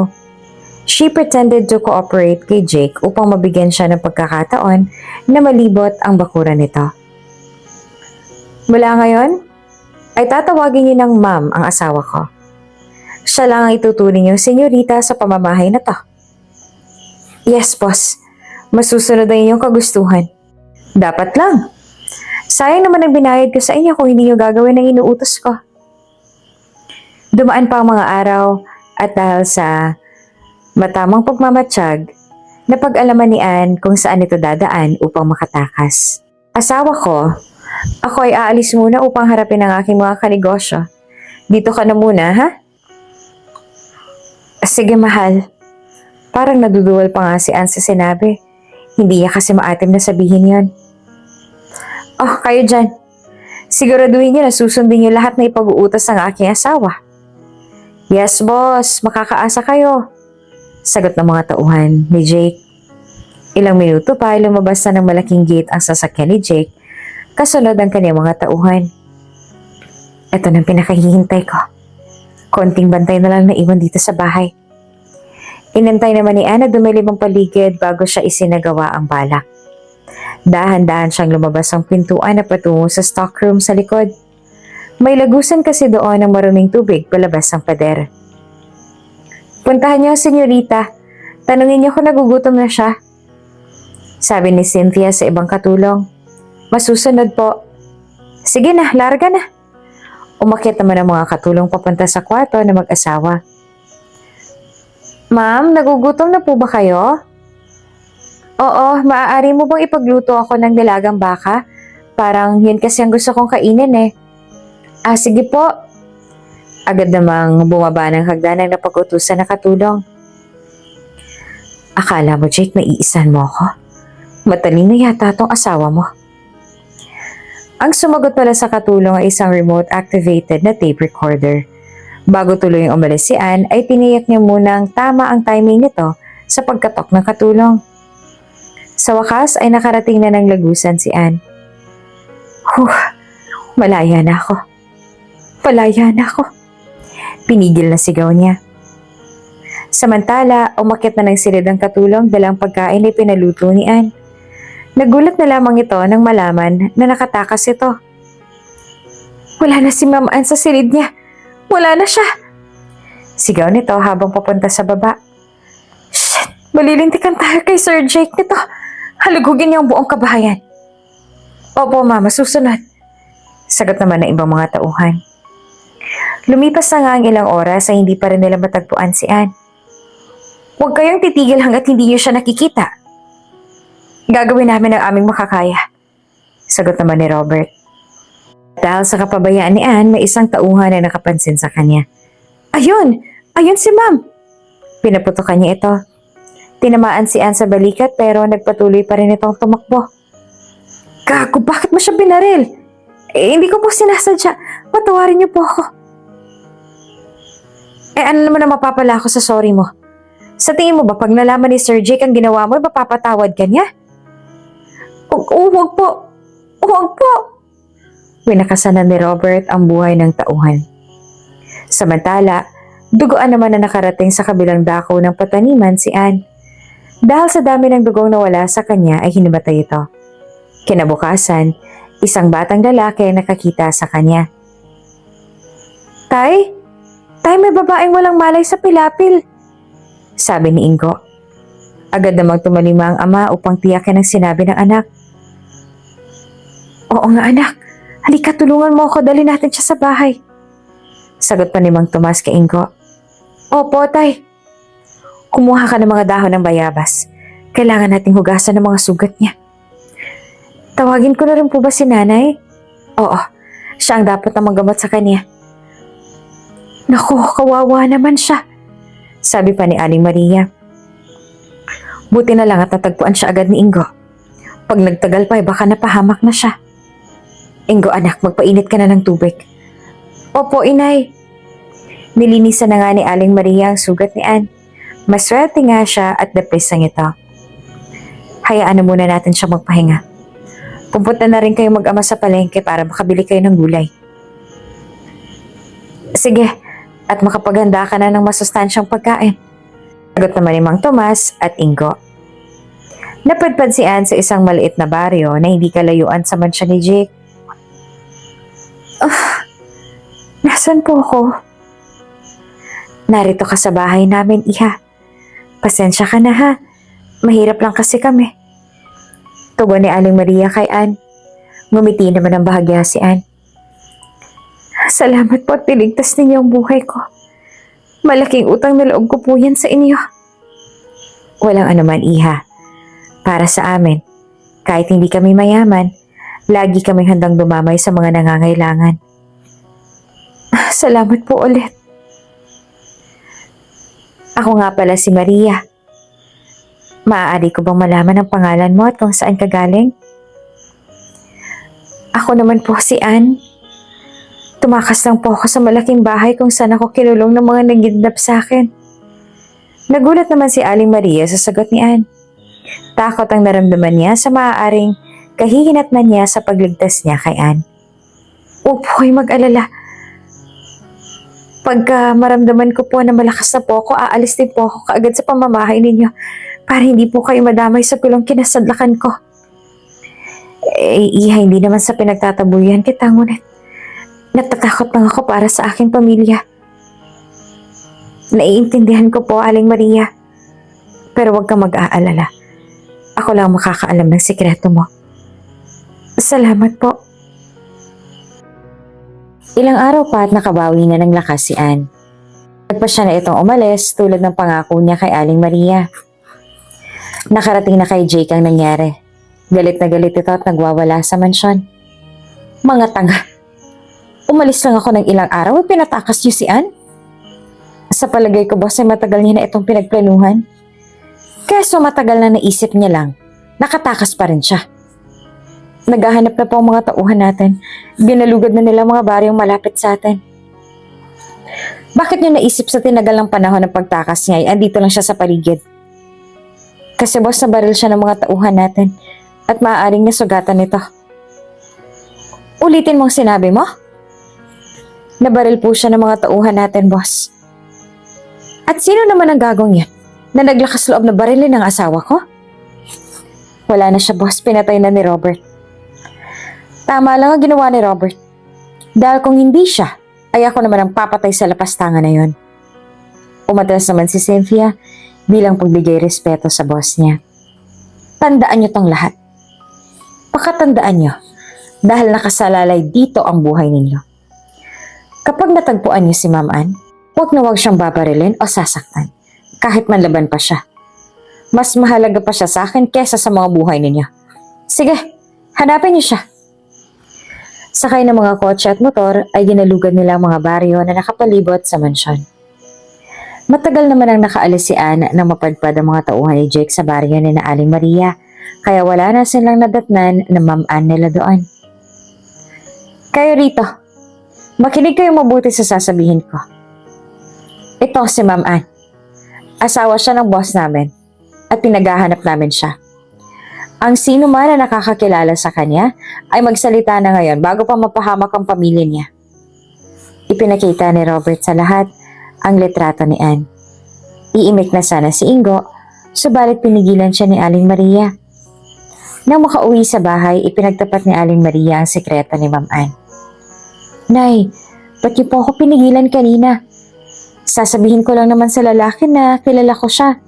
She pretended to cooperate kay Jake upang mabigyan siya ng pagkakataon na malibot ang bakuran nito. Mula ngayon, ay tatawagin niyo ng ma'am ang asawa ko. Siya lang ang ituturing niyong senyorita sa pamamahay na to. Yes, boss. Masusunod ang inyong kagustuhan. Dapat lang. Sayang naman ang binayad ko sa inyo kung hindi niyo gagawin ang inuutos ko. Dumaan pa ang mga araw at dahil sa matamang pagmamatsyag, napag-alaman ni Anne kung saan ito dadaan upang makatakas. Asawa ko, ako ay aalis muna upang harapin ang aking mga kanegosyo. Dito ka na muna, ha? Sige, mahal. Parang naduduwal pa nga si Anne sa sinabi. Hindi niya kasi maatim na sabihin yon. Oh, kayo dyan. Siguraduhin niyo na susundin niyo lahat na ipag-uutos ng aking asawa. Yes, boss. Makakaasa kayo. Sagot ng mga tauhan ni Jake. Ilang minuto pa ay lumabas na ng malaking gate ang sasakyan ni Jake, kasunod ang kanyang mga tauhan. Ito nang pinakahihintay ko. Konting bantay na lang naiwan dito sa bahay. Inantay naman ni Anne na dumilim ang paligid bago siya isinagawa ang balak. Dahan-dahan siyang lumabas ang pintuan na patungo sa stockroom sa likod. May lagusan kasi doon ng maruming tubig palabas ng pader. Puntahan niyo, senyorita. Tanungin niyo kung nagugutom na siya. Sabi ni Cynthia sa ibang katulong. Masusunod po. Sige na, larga na. Umakyat naman ang mga katulong papunta sa kwarto na mag-asawa. Ma'am, nagugutom na po ba kayo? Oo, maaari mo bang ipagluto ako ng dalagang baka? Parang yun kasi ang gusto kong kainin eh. Ah, sige po. Agad namang bumaba ng hagdanan na pag-utusan na katulong. Akala mo, Jake, naiisan mo ako? Matalino yata tong asawa mo. Ang sumagot pala sa katulong ay isang remote-activated na tape recorder. Bago tuloy yung umalis si Anne, ay tiniyak niya munang tama ang timing nito sa pagkatok ng katulong. Sa wakas ay nakarating na ng lagusan si Anne. Malaya na ako. Malaya na ako. Pinigil na sigaw niya. Samantala, umakyat na ng silid ang katulong dalang pagkain ay pinaluto ni Anne. Nagulat na lamang ito nang malaman na nakatakas ito. Wala na si Ma'am Anne sa silid niya. Wala na siya. Sigaw nito habang papunta sa baba. Shit! Malilintikan tayo kay Sir Jake nito. Halugugin niya ang buong kabahayan. Opo, Mama, susunod. Sagot naman ng ibang mga tauhan. Lumipas na nga ang ilang oras ay hindi pa rin nila matagpuan si Anne. Huwag kayong titigil hanggat hindi niyo siya nakikita. Gagawin namin ang aming makakaya. Sagot naman ni Robert. Dahil sa kapabayaan ni Anne, may isang tauhan na nakapansin sa kanya. Ayun! Ayun si Ma'am! Pinaputokan niya ito. Tinamaan si Ann sa balikat pero nagpatuloy pa rin itong tumakbo. Gago, bakit mo siya binaril? Hindi ko po sinasadya. Patawarin niyo po ako. Ano naman ang mapapala ako sa sorry mo? Sa tingin mo ba pag nalaman ni Sir Jake ang ginawa mo, mapapatawad ka niya? Huwag po. Huwag po. Winakasan na ni Robert ang buhay ng tauhan. Samantala, duguan naman na nakarating sa kabilang dako ng pataniman si Ann. Dahil sa dami ng dugong nawala sa kanya ay hinimatay ito. Kinabukasan, isang batang lalaki ang nakakita sa kanya. Tay, may babaeng walang malay sa pilapil, sabi ni Ingo. Agad namang tumalima ang ama upang tiyakin ang sinabi ng anak. Oo nga anak, halika tulungan mo ako, dali natin siya sa bahay. Sagot pa ni Mang Tomas kay Ingo. Opo tay. Kumuha ka ng mga dahon ng bayabas. Kailangan nating hugasan ng mga sugat niya. Tawagin ko na rin po ba si nanay? Oo, siya ang dapat na manggamot sa kanya. Naku, kawawa naman siya, sabi pa ni Aling Maria. Buti na lang at natagpuan siya agad ni Ingo. Pag nagtagal pa, baka napahamak na siya. Ingo anak, magpainit ka na ng tubig. Opo inay. Nilinisan na nga ni Aling Maria ang sugat ni Ann. Maswerte nga siya at depresang ito. Hayaan na muna natin siya magpahinga. Pupunta na rin kayo mag-ama sa palengke para makabili kayo ng gulay. Sige, at makapaghanda ka na ng masustansyang pagkain. Sagot naman ni Mang Tomas at Ingo. Napadpad si Ann sa isang maliit na baryo na hindi kalayuan sa mansya ni Jake. Nasaan po ako? Narito ka sa bahay namin, iha. Pasensya ka na ha. Mahirap lang kasi kami. Tugon ni Aling Maria kay Ann. Ngumiti naman ang bahagya si Ann. Salamat po at piligtas ninyo ang buhay ko. Malaking utang na loob ko po yan sa inyo. Walang anuman, iha. Para sa amin, kahit hindi kami mayaman, lagi kaming handang dumamay sa mga nangangailangan. Salamat po ulit. Ako nga pala si Maria. Maaari ko bang malaman ang pangalan mo at kung saan ka galing? Ako naman po si Ann. Tumakas lang po ako sa malaking bahay kung saan ako kinulong ng mga nagidnap sa akin. Nagulat naman si Aling Maria sa sagot ni Ann. Takot ang naramdaman niya sa maaaring kahihinatnan niya sa pagligtas niya kay Ann. Huwag po kayo mag-alala. Pagka maramdaman ko po na malakas na po ako, aalis din po ako kaagad sa pamamahay ninyo para hindi po kayo madamay sa gulong kinasadlakan ko. Iha, hindi naman sa pinagtatabuyan kita, ngunit natatakot lang ako para sa aking pamilya. Naiintindihan ko po, Aling Maria. Pero huwag kang mag-aalala. Ako lang makakaalam ng sikreto mo. Salamat po. Ilang araw pa at nakabawi na ng lakas si Ann. Nagpa siya na itong umalis tulad ng pangako niya kay Aling Maria. Nakarating na kay Jake ang nangyari. Galit na galit ito at nagwawala sa mansyon. Mga tanga. Umalis lang ako ng ilang araw at pinatakas niyo si Ann? Sa palagay ko, boss, ay matagal niya na itong pinagplanuhan. Kaso matagal na naisip niya lang, nakatakas pa rin siya. Naghahanap na po ang mga tauhan natin. Ginalugad na nila mga baryong malapit sa atin. Bakit niyo naisip sa tinagal ng panahon ng pagtakas niya ay andito lang siya sa paligid? Kasi boss, nabaril siya ng mga tauhan natin at maaaring nasugatan nito. Ulitin mong sinabi mo? Nabaril po siya ng mga tauhan natin, boss. At sino naman ang gagong yan na naglakas loob na barilin ng asawa ko? Wala na siya, boss. Pinatay na ni Robert. Tama lang ang ginawa ni Robert. Dahil kung hindi siya, ay ako naman ang papatay sa lapastangan na yon. Umatras naman si Cynthia bilang pagbigay respeto sa boss niya. Tandaan niyo tong lahat. Pakatandaan niyo dahil nakasalalay dito ang buhay ninyo. Kapag natagpuan niyo si Ma'am Ann, huwag na huwag siyang babarilin o sasaktan kahit manlaban pa siya. Mas mahalaga pa siya sa akin kesa sa mga buhay ninyo. Sige, hanapin niyo siya. Sakay ng mga kotse at motor ay ginalugad nila ang mga baryo na nakapalibot sa mansyon. Matagal naman ang nakaalis si Anne nang mapadpad ang mga tauhan ni Jake sa baryo ni na Aling Maria, kaya wala na silang nadatnan na Ma'am Anne nila doon. Kayo rito, makinig kayo mabuti sa sasabihin ko. Ito si Ma'am Anne. Asawa siya ng boss namin at pinaghahanap namin siya. Ang sino man na nakakakilala sa kanya ay magsalita na ngayon bago pa mapahamak ang pamilya niya. Ipinakita ni Robert sa lahat ang litrato ni Anne. Iimik na sana si Ingo, subalit pinigilan siya ni Aling Maria. Nang makauwi sa bahay, ipinagtapat ni Aling Maria ang sekreto ni Ma'am Anne. Nay, ba't niyo po ako pinigilan kanina? Sasabihin ko lang naman sa lalaki na kilala ko siya.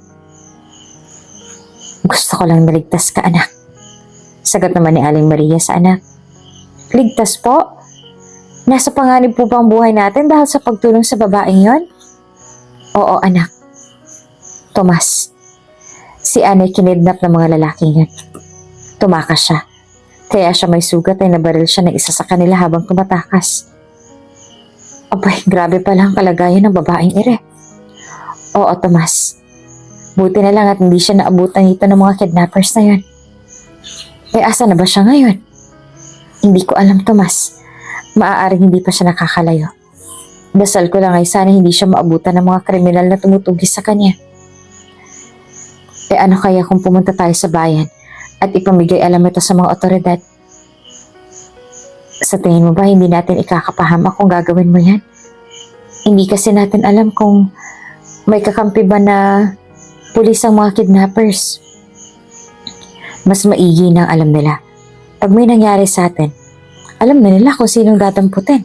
Gusto ko lang naligtas ka, anak. Sagot naman ni Aling Maria sa anak. Ligtas po? Nasa panganib po ba ang buhay natin dahil sa pagtulong sa babaeng yon? Oo, anak. Tomas, si Anne ay kinidnap ng mga lalaking yun. Tumakas siya. Kaya siya may sugat ay nabaril siya ng isa sa kanila habang tumatakas. Abay, grabe pala ang kalagayan ng babaeng ire. Oo, Tomas. Buti na lang at hindi siya naabutan nito ng mga kidnappers na yun. Eh, asa na ba siya ngayon? Hindi ko alam, Tomas. Maaaring hindi pa siya nakakalayo. Dasal ko lang ay sana hindi siya maabutan ng mga kriminal na tumutugis sa kanya. Eh, ano kaya kung pumunta tayo sa bayan at ipamigay alam ito sa mga otoridad? Sa tingin mo ba hindi natin ikakapahamak kung gagawin mo yan? Hindi kasi natin alam kung may kakampi ba na pulis ang mga kidnappers. Mas maigi na ang alam nila. Pag may nangyari sa atin, alam na nila kung sinong datamputin.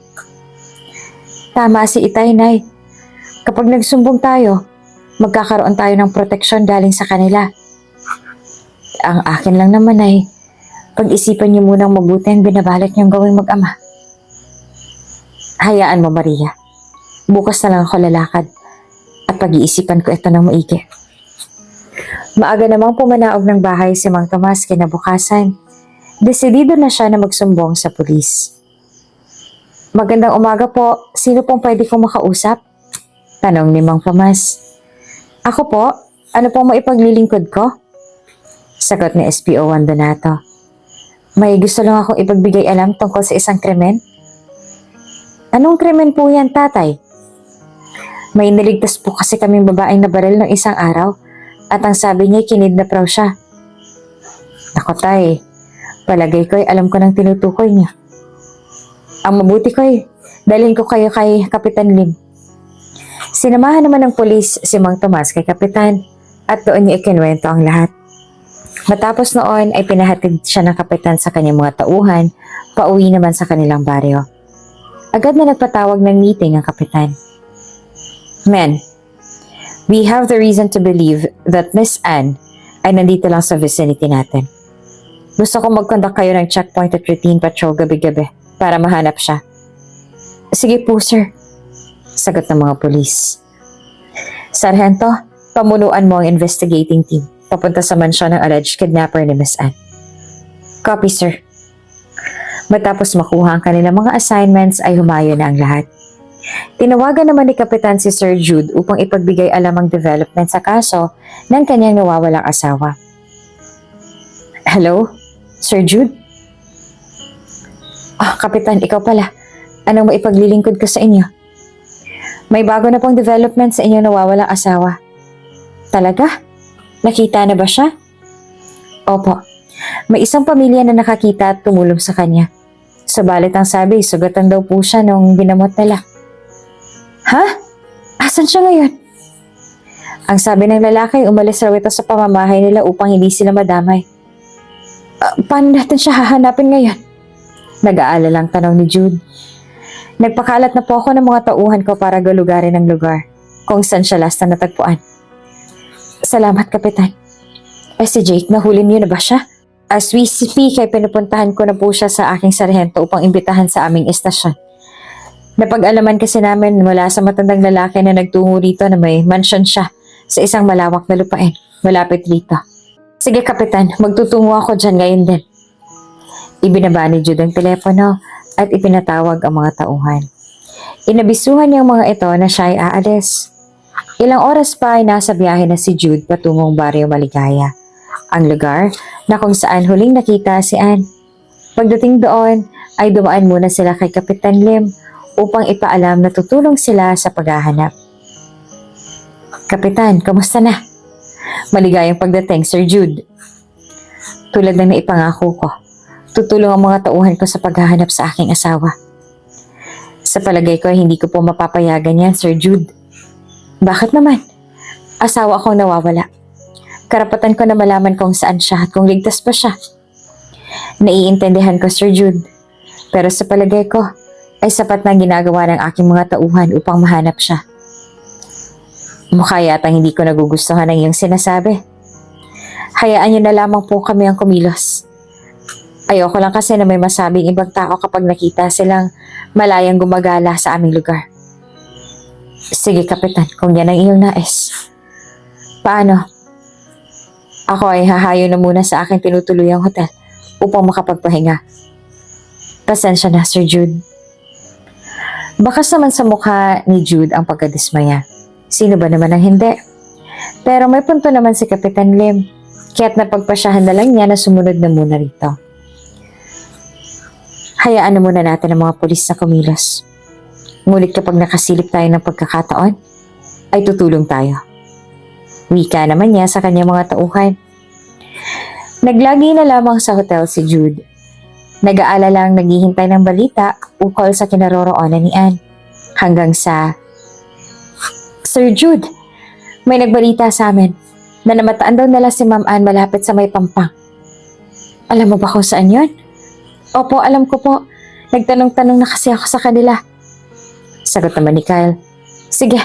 Tama si Itay, Nay. Kapag nagsumbong tayo, magkakaroon tayo ng proteksyon galing sa kanila. Ang akin lang naman ay pag-isipan niyo munang mabuti ang binabalak niyong gawing mag-ama. Hayaan mo, Maria. Bukas na lang ako lalakad at pag-iisipan ko ito ng maigi. Maaga namang pumanaog ng bahay si Mang Tomas kinabukasan. Desidido na siya na magsumbong sa pulis. Magandang umaga po. Sino pong pwede kong makausap? Tanong ni Mang Tomas. Ako po? Ano pong maipaglilingkod ko? Sagot ni SPO 1 Donato. May gusto lang akong ipagbigay alam tungkol sa isang krimen. Anong krimen po yan, tatay? May niligtas po kasi kaming babaeng nabaril ng isang araw at ang sabi niya kinidnap raw siya. Naku tay, palagay ko ay alam ko ng tinutukoy niya. Ang mabuti ko ay dalhin ko kayo kay Kapitan Lim. Sinamahan naman ng pulis si Mang Tomas kay Kapitan at doon niya ikinuwento ang lahat. Matapos noon ay pinahatid siya ng Kapitan sa kanyang mga tauhan, pauwi naman sa kanilang baryo. Agad na nagpatawag ng meeting ang Kapitan. Men, we have the reason to believe that Miss Anne ay nandito lang sa vicinity natin. Gusto ko mag-conduct kayo ng checkpoint at routine patrol gabi-gabi para mahanap siya. Sige po, sir. Sagot ng mga pulis. Sargento, pamunuan mo ang investigating team. Papunta sa mansyon ng alleged kidnapper ni Miss Anne. Copy, sir. Matapos makuha ang kanilang mga assignments ay humayo na ang lahat. Tinawagan naman ni Kapitan si Sir Jude upang ipagbigay alam ang development sa kaso ng kanyang nawawalang asawa. Hello, Sir Jude? Kapitan, ikaw pala. Anong maipaglilingkod ko sa inyo? May bago na pong development sa inyong nawawalang asawa. Talaga? Nakita na ba siya? Opo. May isang pamilya na nakakita at tumulong sa kanya. Subalit ang sabi, sugatan daw po siya nung ginamot nila. Ha? Asan siya ngayon? Ang sabi ng lalaki, umalis raw ito sa pamamahay nila upang hindi sila madamay. Paano natin siya hahanapin ngayon? Nag-aalalang tanong ni Jude. Nagpakalat na po ako ng mga tauhan ko para galugarin ang lugar kung saan siya last na natagpuan. Salamat, Kapitan. Si Jake, nahuli niyo na ba siya? As we speak, ay pinupuntahan ko na po siya sa aking sarhento upang imbitahan sa aming istasyon. Napag-alaman kasi namin mula sa matandang lalaki na nagtungo rito na may mansion siya sa isang malawak na lupain, malapit rito. Sige, Kapitan, magtutungo ako dyan ngayon din. Ibinaba ni Jude ang telepono at ipinatawag ang mga tauhan. Inabisuhan niya ang mga ito na siya ay aalis. Ilang oras pa ay nasa biyahe na si Jude patungong Barrio Maligaya, ang lugar na kung saan huling nakita si Anne. Pagdating doon, ay dumaan muna sila kay Kapitan Lim upang ipaalam na tutulong sila sa paghahanap. Kapitan, kamusta na? Maligayang pagdating, Sir Jude. Tulad ng naipangako ko, tutulong ang mga tauhan ko sa paghahanap sa aking asawa. Sa palagay ko, hindi ko po mapapayagan yan, Sir Jude. Bakit naman? Asawa akong nawawala. Karapatan ko na malaman kung saan siya at kung ligtas pa siya. Naiintindihan ko, Sir Jude. Pero sa palagay ko, ay sapat na ginagawa ng aking mga tauhan upang mahanap siya. Mukha yatang hindi ko nagugustuhan ang iyong sinasabi. Hayaan niyo na lamang po kami ang kumilos. Ayoko lang kasi na may masabing ibang tao kapag nakita silang malayang gumagala sa aming lugar. Sige, Kapitan, kung yan ang iyong nais. Paano? Ako ay hahayo na muna sa aking tinutuluyang hotel upang makapagpahinga. Pasensya na, Sir Jude. Bakas naman sa mukha ni Jude ang pagkadismaya. Sino ba naman ang hindi? Pero may punto naman si Kapitan Lim, kaya't napagpasyahan na lang niya na sumunod na muna rito. Hayaan na muna natin ang mga pulis na kumilos. Ngunit kapag nakasilip tayo ng pagkakataon, ay tutulong tayo. Wika naman niya sa kanyang mga tauhan. Naglagi na lamang sa hotel si Jude. Nag-aalalang naghihintay ng balita ukol sa kinaroroonan ni Anne. Hanggang sa, Sir Jude, may nagbalita sa amin na namataan daw nila si Ma'am Anne malapit sa may Pampang. Alam mo ba kung saan yon? Opo, alam ko po. Nagtanong-tanong na kasi ako sa kanila. Sagot naman ni Kyle. Sige,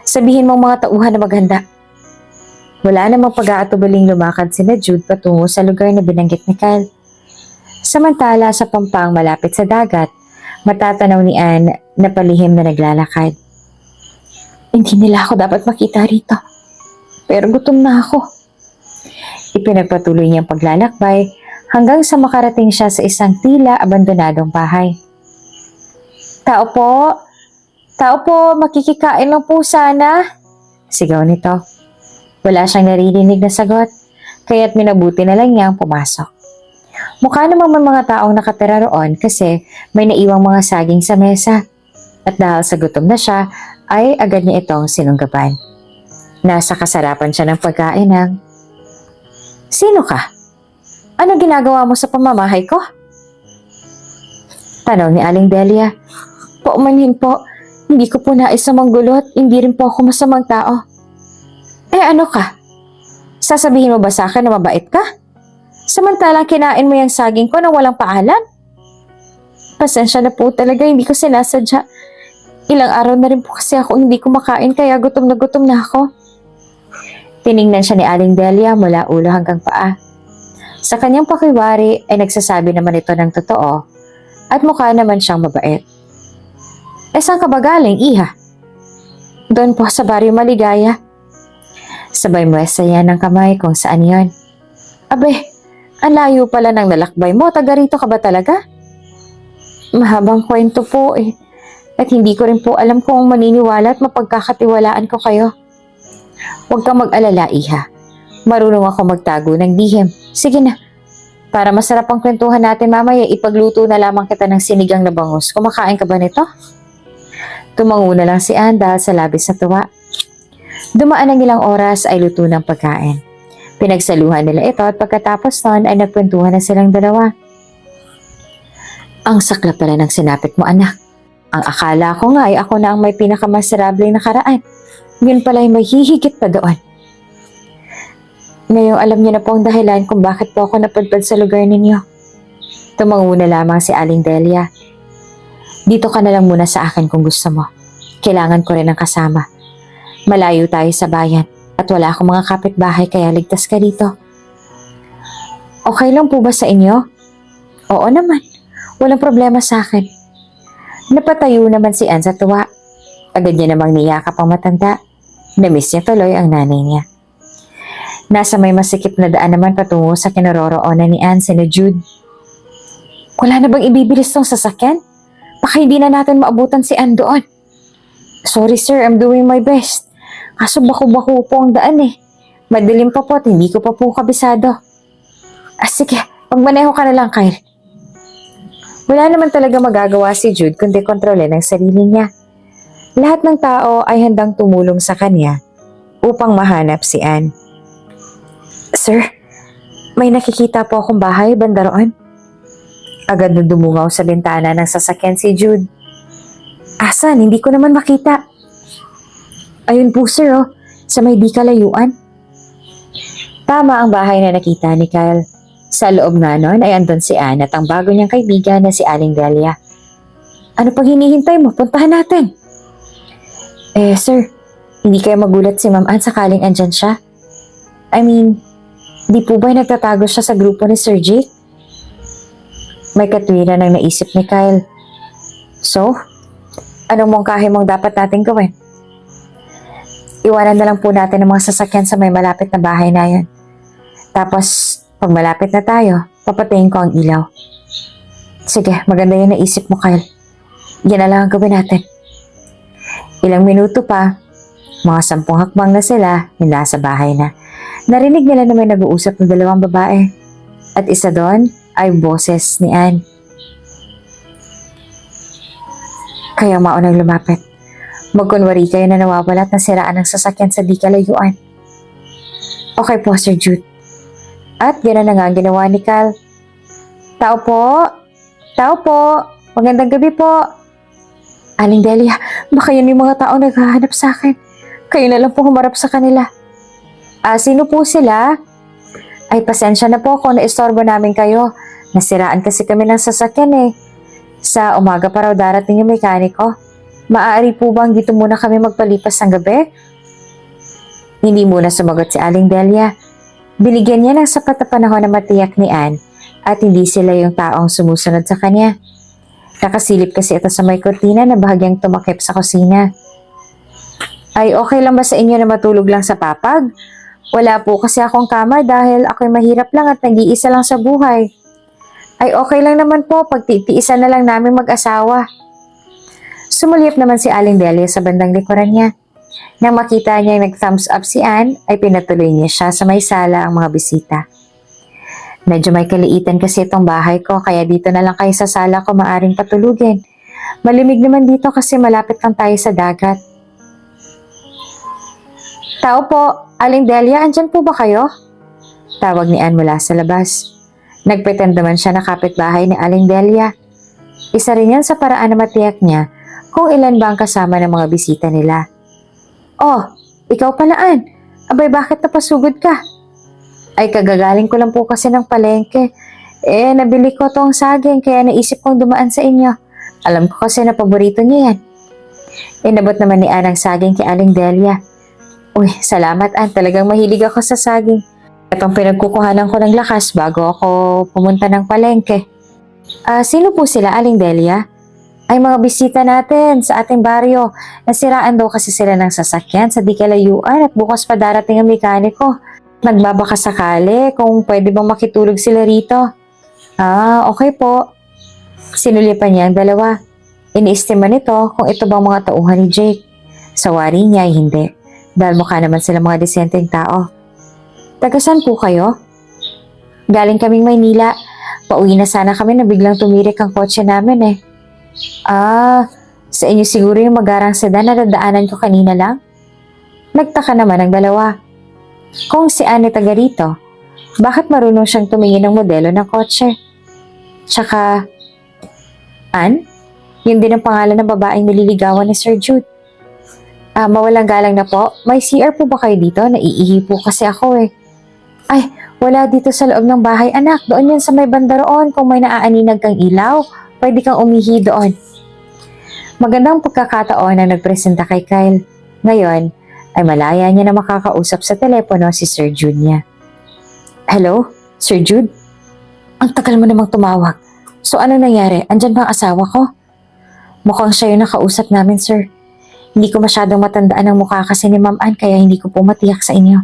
sabihin mo mga tauhan na maghanda. Wala namang pag-aatubaling lumakad sina Jude patungo sa lugar na binanggit ni Kyle. Samantala sa Pampang malapit sa dagat, matatanaw ni Anne na palihim na naglalakad. Hindi nila ako dapat makita rito. Pero gutom na ako. Ipinagpatuloy niyang paglalakbay hanggang sa makarating siya sa isang tila abandonadong bahay. Tao po! Tao po! Makikikain lang po sana! Sigaw nito. Wala siyang naririnig na sagot, kaya't minabuti na lang niyang pumasok. Mukha namang may mga taong nakatira roon kasi may naiwang mga saging sa mesa. At dahil sa gutom na siya, ay agad niya itong sinunggaban. Nasa kasarapan siya ng pagkain ng, Sino ka? Ano ginagawa mo sa pamamahay ko? Tanong ni Aling Delia. Paumanhin po, hindi ko po nais na manggulot, hindi rin po ako masamang tao. Eh ano ka? Sasabihin mo ba sa akin na mabait ka? Samantalang kinain mo yung saging ko na walang paalam? Pasensya na po talaga, hindi ko sinasadya. Ilang araw na rin po kasi ako hindi kumakain kaya gutom na ako. Tiningnan siya ni Aling Delia mula ulo hanggang paa. Sa kanyang pakiwari ay nagsasabi naman ito ng totoo at mukha naman siyang mabait. Eh saan ka ba galing, Iha? Doon po sa Barrio Maligaya. Sabay muwesa yan ng kamay kung saan yon. Abe, ang layo pala ng nalakbay mo. Taga rito ka ba talaga? Mahabang kwento po eh. At hindi ko rin po alam kung maniniwala at mapagkakatiwalaan ko kayo. Huwag kang mag-alala, Iha. Marunong ako magtago ng lihim. Sige na. Para masarap ang kwentuhan natin mamaya, ipagluto na lamang kita ng sinigang na bangus. Kumakain ka ba nito? Tumango na lang si Anne dahil sa labis na tuwa. Dumaan ng ilang oras ay luto ng pagkain. Pinagsaluhan nila ito at pagkatapos nun ay nagkwentuhan na silang dalawa. Ang sakla pala ng sinapit mo, anak. Ang akala ko nga ay ako na ang may pinakamasarable na nakaraan. Yun pala ay may hihigit pa doon. Ngayong alam niyo na po ang dahilan kung bakit po ako napadpad sa lugar ninyo. Tumango na lamang si Aling Delia. Dito ka na lang muna sa akin kung gusto mo. Kailangan ko rin ng kasama. Malayo tayo sa bayan at wala akong mga kapitbahay kaya ligtas ka dito. Okay lang po ba sa inyo? Oo naman. Walang problema sa akin. Napatayo naman si Anne sa tuwa. Agad niya namang niyakap ang matanda. Namiss niya tuloy ang nanay niya. Nasa may masikip na daan naman patungo sa kinaroroonan ni Anne sina Jude. Wala na bang ibibilis tong sasakyan? Baka hindi na natin maabutan si Anne doon. Sorry sir, I'm doing my best. Kaso bako-bako po ang daan eh. Madilim pa po at hindi ko pa po kabisado. Sige, magmaneho ka na lang, Kyle. Wala naman talaga magagawa si Jude kundi kontrolin ang sarili niya. Lahat ng tao ay handang tumulong sa kanya upang mahanap si Anne. Sir, may nakikita po akong bahay banda roon. Agad na dumungaw sa bintana ng sasakyan si Jude. Asan? Hindi ko naman makita. Ayun po sir, sa may di kalayuan. Tama ang bahay na nakita ni Kyle. Sa loob nga nun ay andon si Anne at ang bago niyang kaibigan na si Aling Delia. Ano pang hinihintay mo? Puntahan natin. Sir, hindi kayo magulat si Ma'am Anne sakaling andyan siya? I mean, di po ba nagtatago siya sa grupo ni Sir Jake? May katwiran ang naisip ni Kyle. So, anong mongkahe mong dapat natin gawin? Iwanan na lang po natin ang mga sasakyan sa may malapit na bahay na yan. Tapos, pag malapit na tayo, papatayin ko ang ilaw. Sige, maganda yung naisip mo, Kyle. Yan na lang ang gawin natin. Ilang minuto pa, mga 10 hakbang na sila, nasa bahay na. Narinig nila na may nag-uusap ng 2 babae. At isa doon ay boses ni Anne. Kaya maunang lumapit. Magkunwari kayo na nawawala at nasiraan ng sasakyan sa di kalayuan. Okay po, Sir Jude. At gano'n na nga ang ginawa ni Kyle. Tao po! Tao po! Magandang gabi po! Aling Delia, baka yun yung mga tao naghahanap sa akin. Kayo na lang po humarap sa kanila. Sino po sila? Ay, pasensya na po kung naistorbo namin kayo. Nasiraan kasi kami ng sasakyan eh. Sa umaga pa raw darating yung mekaniko. Maaari po bang dito muna kami magpalipas ng gabi? Hindi muna sumagot si Aling Delia. Binigyan niya ng sapat na panahon na matiyak ni Anne at hindi sila yung taong sumusunod sa kanya. Nakasilip kasi ito sa may kortina na bahagyang tumakip sa kusina. Ay, okay lang ba sa inyo na matulog lang sa papag? Wala po kasi akong kama dahil ako'y mahirap lang at nag-iisa lang sa buhay. Ay, okay lang naman po, pagtitiisan na lang namin mag-asawa. Sumulyap naman si Aling Delia sa bandang likuran niya. Nang makita niya nag-thumbs up si Anne, ay pinatuloy niya siya sa may sala ang mga bisita. Medyo may kaliitan kasi itong bahay ko, kaya dito na lang kayo sa sala ko maaring patulugin. Malimig naman dito kasi malapit lang tayo sa dagat. Tao po, Aling Delia, andyan po ba kayo? Tawag ni Anne mula sa labas. Nagpretend naman siya na kapitbahay ni Aling Delia. Isa rin yan sa paraan na matiyak niya kung ilan ba ang kasama ng mga bisita nila. Oh, ikaw pala Anne. Abay, bakit napasugod ka? Ay, kagagaling ko lang po kasi ng palengke. Nabili ko tong saging kaya naisip kong dumaan sa inyo. Alam ko kasi na paborito niya yan. Inabot naman ni Anne ang saging kay Aling Delia. Uy, salamat Anne. Talagang mahilig ako sa saging. Itong pinagkukuhanan ko ng lakas bago ako pumunta ng palengke. Sino po sila, Aling Delia? Ay, mga bisita natin sa ating baryo. Nasiraan daw kasi sila ng sasakyan sa di kalayuan at bukas pa darating ang mekaniko. Nagbabaka sakali kung pwede bang makitulog sila rito. Okay po. Sinulipan niya ang 2. Iniestima nito kung ito bang mga tauhan ni Jake. Sa wari niya ay hindi. Dahil mukha naman sila mga disenteng tao. Tagasan po kayo? Galing kaming Maynila. Pauwi na sana kami na biglang tumirik ang kotse namin eh. Sa inyo siguro yung magarang sedan na dadaanan ko kanina lang? Nagtaka naman ang 2. Kung si Anne taga rito, bakit marunong siyang tumingin ng modelo ng kotse? Tsaka, Anne? Yun din ang pangalan ng babaeng nililigawan ni Sir Jude. Mawalang galang na po. May CR po ba kayo dito? Naiihi po kasi ako eh. Ay, wala dito sa loob ng bahay anak. Doon yan sa may banda roon. Kung may naaaninag kang ilaw, pwede kang umihi doon. Magandang pagkakataon na nagpresenta kay Kyle. Ngayon, ay malaya niya na makakausap sa telepono si Sir Jude niya. Hello, Sir Jude? Ang tagal mo namang tumawag. So ano nangyari? Andyan ba ang asawa ko? Mukhang siya yung nakausap namin, sir. Hindi ko masyadong matandaan ang mukha kasi ni Ma'am Anne kaya hindi ko po matiyak sa inyo.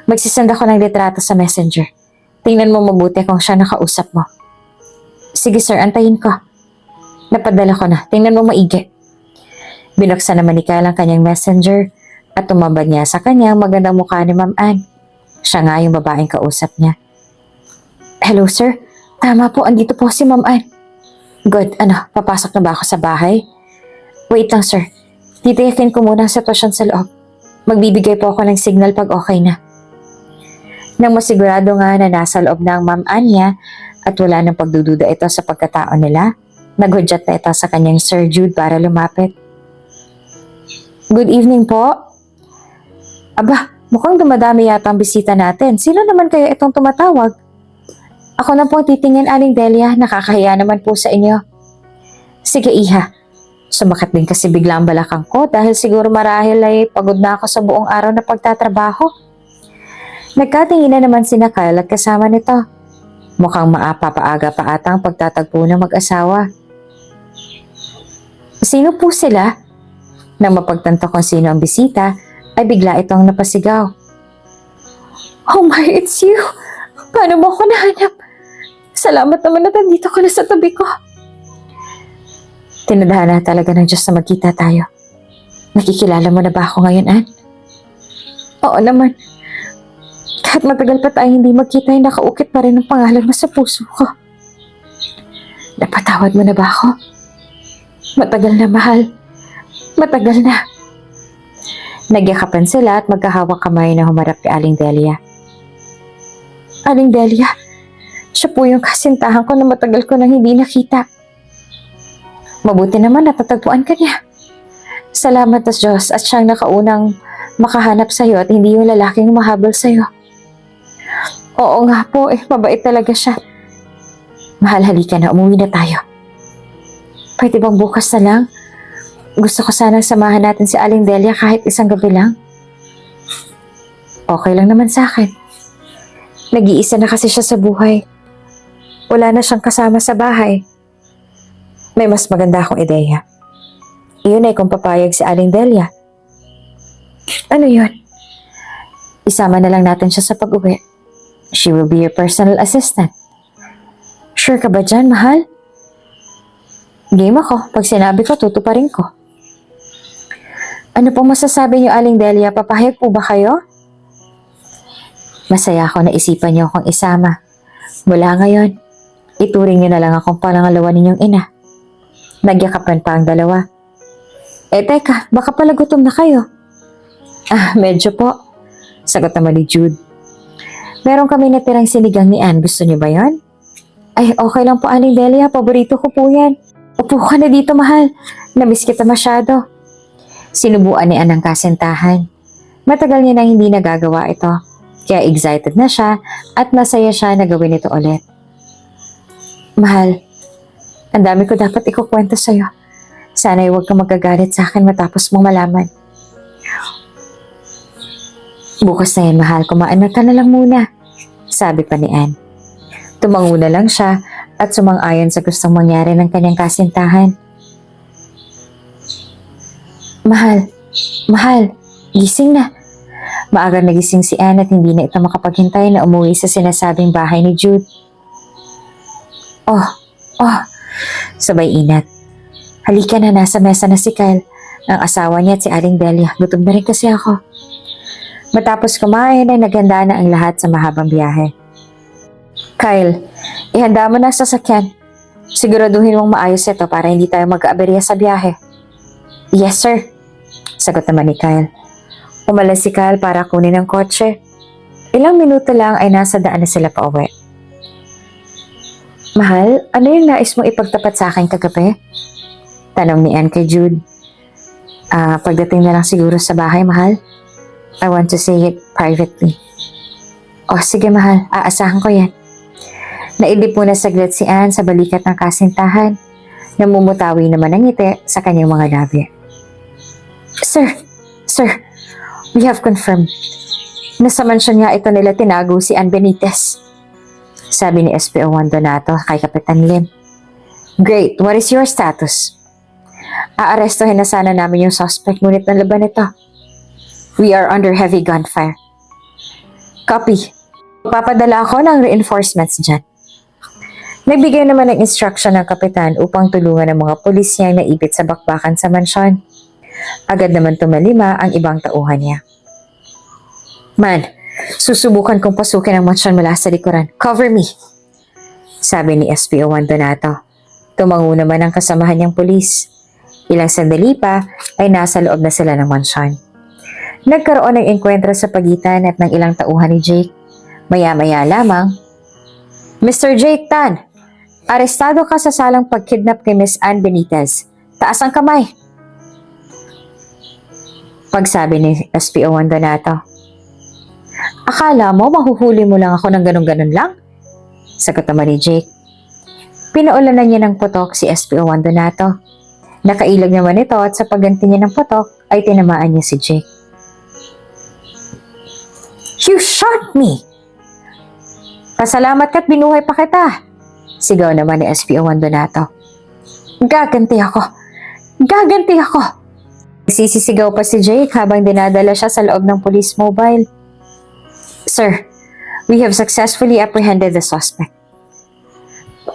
Magsisend ako ng litrato sa messenger. Tingnan mo mabuti kung siya nakausap mo. Sige sir, antayin ko. Napadala ko na. Tingnan mo maigi. Binuksan naman ni Kyle ang kanyang messenger At tumambad niya sa kanya ang magandang mukha ni Ma'am Ann. Siya nga yung babaeng kausap niya. Hello sir, tama po, andito po si Ma'am Ann. Good, papasok na ba ako sa bahay? Wait lang sir, titiyakin ko muna ang sitwasyon sa loob. Magbibigay po ako ng signal pag okay na. Nang masigurado nga na nasa loob na ang Ma'am Ann niya at wala nang pagdududa ito sa pagkatao nila, naghudyat na ito sa kanyang Sir Jude para lumapit. Good evening po. Aba, mukhang dumadami yata ang bisita natin. Sino naman kaya itong tumatawag? Ako na pong titingin, Aling Delia. Nakakahiya naman po sa inyo. Sige, Iha. Sumakit din kasi bigla ang balakang ko dahil siguro marahil ay pagod na ako sa buong araw na pagtatrabaho. Nagkatingin na naman sina Kyle at kasama nito. Mukhang maapapaaga pa ata ang pagtatagpo ng mag-asawa. Sino po sila? Nang mapagtanto kung sino ang bisita, ay bigla itong napasigaw. Oh my, it's you! Paano mo ako nahanap? Salamat naman na nandito ko na sa tabi ko. Tinadhana talaga ng Diyos na magkita tayo. Nakikilala mo na ba ako ngayon, Ann? Oo naman. Kahit matagal pa tayo hindi magkita, ay nakaukit pa rin ang pangalan mo sa puso ko. Napatawad mo na ba ako? Matagal na, mahal. Matagal na. Nagyakapan sila at magkahawak kamay na humarap kay Aling Delia. Aling Delia, siya po yung kasintahan ko na matagal ko nang hindi nakita. Mabuti naman natatagpuan ka niya. Salamat sa Diyos at siyang nakaunang makahanap sa'yo at hindi yung lalaking mahabol sa'yo. Oo nga po, mabait talaga siya. Mahal, halika na, umuwi na tayo. Pwede bang bukas na lang? Gusto ko sanang samahan natin si Aling Delia kahit isang gabi lang. Okay lang naman sa akin. Nag-iisa na kasi siya sa buhay. Wala na siyang kasama sa bahay. May mas maganda akong ideya. Iyon ay kung papayag si Aling Delia. Ano yun? Isama na lang natin siya sa pag-uwi. She will be your personal assistant. Sure ka ba dyan, mahal? Game ako. Pag sinabi ko, tutuparin ko. Ano pong masasabi niyo, Aling Delia? Papahayag po ba kayo? Masaya ako na isipan niyo akong isama. Mula ngayon, ituring niyo na lang akong pangalawa ninyong ina. Nagyakapan pa ang dalawa. Teka, baka pala gutom na kayo. Medyo po. Sagot naman ni Jude. Meron kami natirang sinigang ni Ann. Gusto niyo ba yon? Ay, okay lang po, Aling Delia. Paborito ko po yan. Upo ka na dito, mahal. Namiss kita masyado. Sinubuan ni Ann ang kasintahan. Matagal niya na hindi nagagawa ito. Kaya excited na siya at masaya siya na gawin ito ulit. Mahal, ang dami ko dapat ikukwento sa'yo. Sana'y huwag kang magagalit sa akin matapos mong malaman. Bukas na yan, mahal. Kumain ka na lang muna. Sabi pa ni Ann. Tumanguna lang siya at sumang-ayon sa gustong mangyari ng kanyang kasintahan. Mahal, gising na. Maaga nagising si Ann at hindi na ito makapaghintay na umuwi sa sinasabing bahay ni Jude. Oh, sabay inat. Halika na, nasa mesa na si Kyle, ang asawa niya at si Aling Delia. Gutom na rin kasi ako. Matapos kumain ay naghanda na ang lahat sa mahabang biyahe. Kyle, ihanda mo na sa sasakyan. Siguraduhin mong maayos ito para hindi tayo mag-aaberya sa biyahe. Yes, sir. Sagot naman ni Kyle. Umalas si Kyle para kunin ang kotse. Ilang minuto lang ay nasa daan na sila pauwi. Mahal, ano yung nais mong ipagtapat sa akin kagabi? Tanong ni Ann kay Jude. Pagdating na lang siguro sa bahay, mahal. I want to say it privately. Oh, sige mahal, aasahan ko yan. Naidip muna saglit si Ann sa balikat ng kasintahan. Namumutawi naman ang ngiti sa kanyang mga labi. Sir, we have confirmed. Nasa mansyon nga ito nila tinago si Ann Benitez. Sabi ni SPO1 Donato kay Kapitan Lim. Great, what is your status? Aarestohin na sana namin yung suspect ngunit nalaban ito. We are under heavy gunfire. Copy. Papadala ako ng reinforcements dyan. Nagbigay naman ng instruction ng kapitan upang tulungan ang mga pulis niyang naipit sa bakbakan sa mansyon. Agad naman tumalima ang ibang tauhan niya. Man, susubukan kong pasukin ang mansyon mula sa likuran. Cover me! Sabi ni SPO1 Donato. Tumango naman ang kasamahan niyang pulis. Ilang sandali pa ay nasa loob na sila ng mansyon. Nagkaroon ng engkwentro sa pagitan at ng ilang tauhan ni Jake. Maya-maya lamang, Mr. Jake Tan, arestado ka sa salang pagkidnap kay Miss Ann Benitez. Taas ang kamay! Pagsabi ni SPO1 Donato. Akala mo mahuhuli mo lang ako ng ganun-ganun lang? Sagot naman ni Jake. Pinaulanan niya ng putok si SPO1 Donato. Nakailag naman ito at sa pagganti niya ng putok ay tinamaan niya si Jake. You shot me! Pasalamat ka't binuhay pa kita! Sigaw naman ni SPO1 Donato. Gaganti ako! Gaganti ako! Sisisigaw pa si Jake habang dinadala siya sa loob ng police mobile. Sir, we have successfully apprehended the suspect.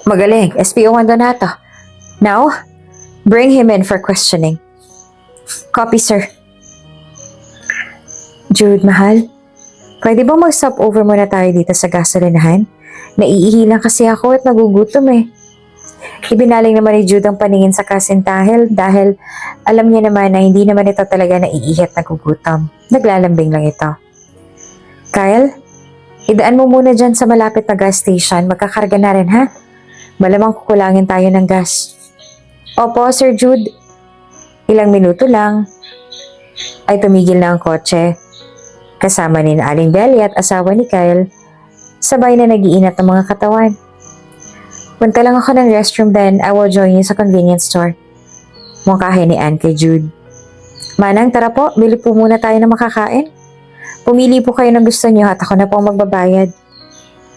Magaling, SPO1 Donato. Now, bring him in for questioning. Copy, sir. Jude, mahal, pwede bang mag-stop over muna tayo dito sa gasolinahan? Naiihilang kasi ako at nagugutom eh. Ibinaling naman ni Jude ang paningin sa kasintahel dahil alam niya naman na hindi naman ito talaga naiihi at nagugutom. Naglalambing lang ito. Kyle, idaan mo muna dyan sa malapit na gas station. Magkakarga na rin, ha? Malamang kukulangin tayo ng gas. Opo, Sir Jude. Ilang minuto lang ay tumigil na ang kotse. Kasama ni Aling Belly at asawa ni Kyle, sabay na nagiinat ang mga katawan. Punta lang ako ng restroom then I will join you sa convenience store. Mungkahin ni Ann kay Jude. Manang, tara po, bili po muna tayo ng makakain. Pumili po kayo ng gusto niyo at ako na po ang magbabayad.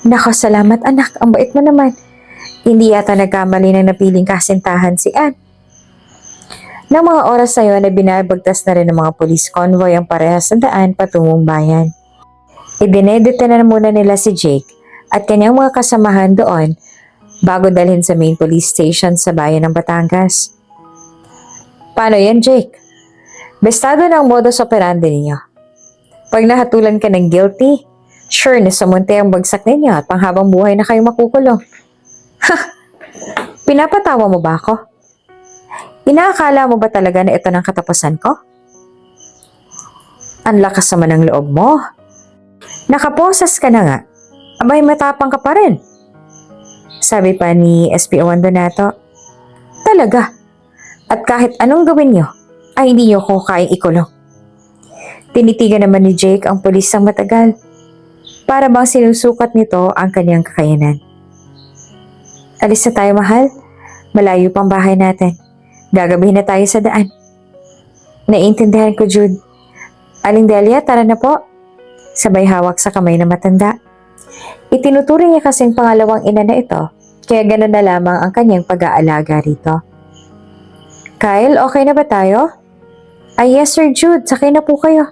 Nako, salamat anak, ang bait mo naman. Hindi yata nagkamali ng napiling kasintahan si Ann. Nang mga oras na yun ay binabagtas na rin ng mga police convoy ang parehas sa daan patungong bayan. Idinedete na muna nila si Jake at kanyang mga kasamahan doon bago dalhin sa main police station sa bayan ng Batangas. Paano yan, Jake? Bestado na ang modus operandi ninyo. Pag nahatulan ka ng guilty, sure na samunti ang bagsak ninyo at panghabang buhay na kayo makukulong. Ha! Pinapatawa mo ba ako? Inaakala mo ba talaga na ito ng katapusan ko? Ang lakas naman ng loob mo. Nakaposas ka na nga. Abay, matapang ka pa rin. Sabi pa ni SPO1 Donato. Talaga. At kahit anong gawin nyo, ay hindi nyo ko kayang ikulong. Tinitigan naman ni Jake ang pulis ng matagal. Para bang sinusukat nito ang kanyang kakayanan. Alis na tayo, mahal. Malayo pang bahay natin. Gagabihin na tayo sa daan. Naiintindihan ko, Jude. Aling Delia, tara na po. Sabay hawak sa kamay na matanda. Itinuturing niya kasing pangalawang ina na ito, kaya gano'n na lamang ang kanyang pag-aalaga rito. Kyle, okay na ba tayo? Ay, yes, Sir Jude. Sakay na po kayo.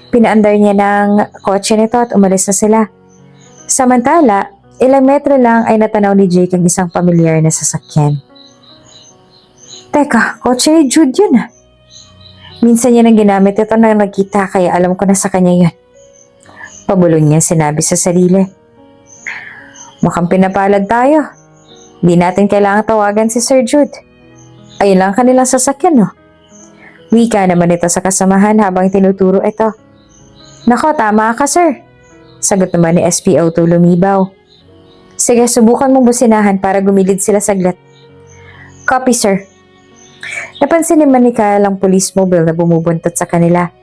Pinaandar niya ng kotse nito at umalis na sila. Samantala, ilang metro lang ay natanaw ni Jake ang isang pamilyar na sasakyan. Teka, kotse ni Jude yun ah. Minsan niya nang ginamit ito na nagkita kaya alam ko na sa kanya yun. Pabulong niya sinabi sa sarili. Mukhang pinapalad tayo. Di natin kailangang tawagan si Sir Jude. Ayun lang kanilang sasakyan no. Wika naman ito sa kasamahan habang tinuturo ito. Nako, tama ka sir. Sagot naman ni SPO2 lumibaw. Sige, subukan mong businahan para gumilid sila saglit. Copy sir. Napansin naman ni Kyle ang police mobile na bumubuntot sa kanila.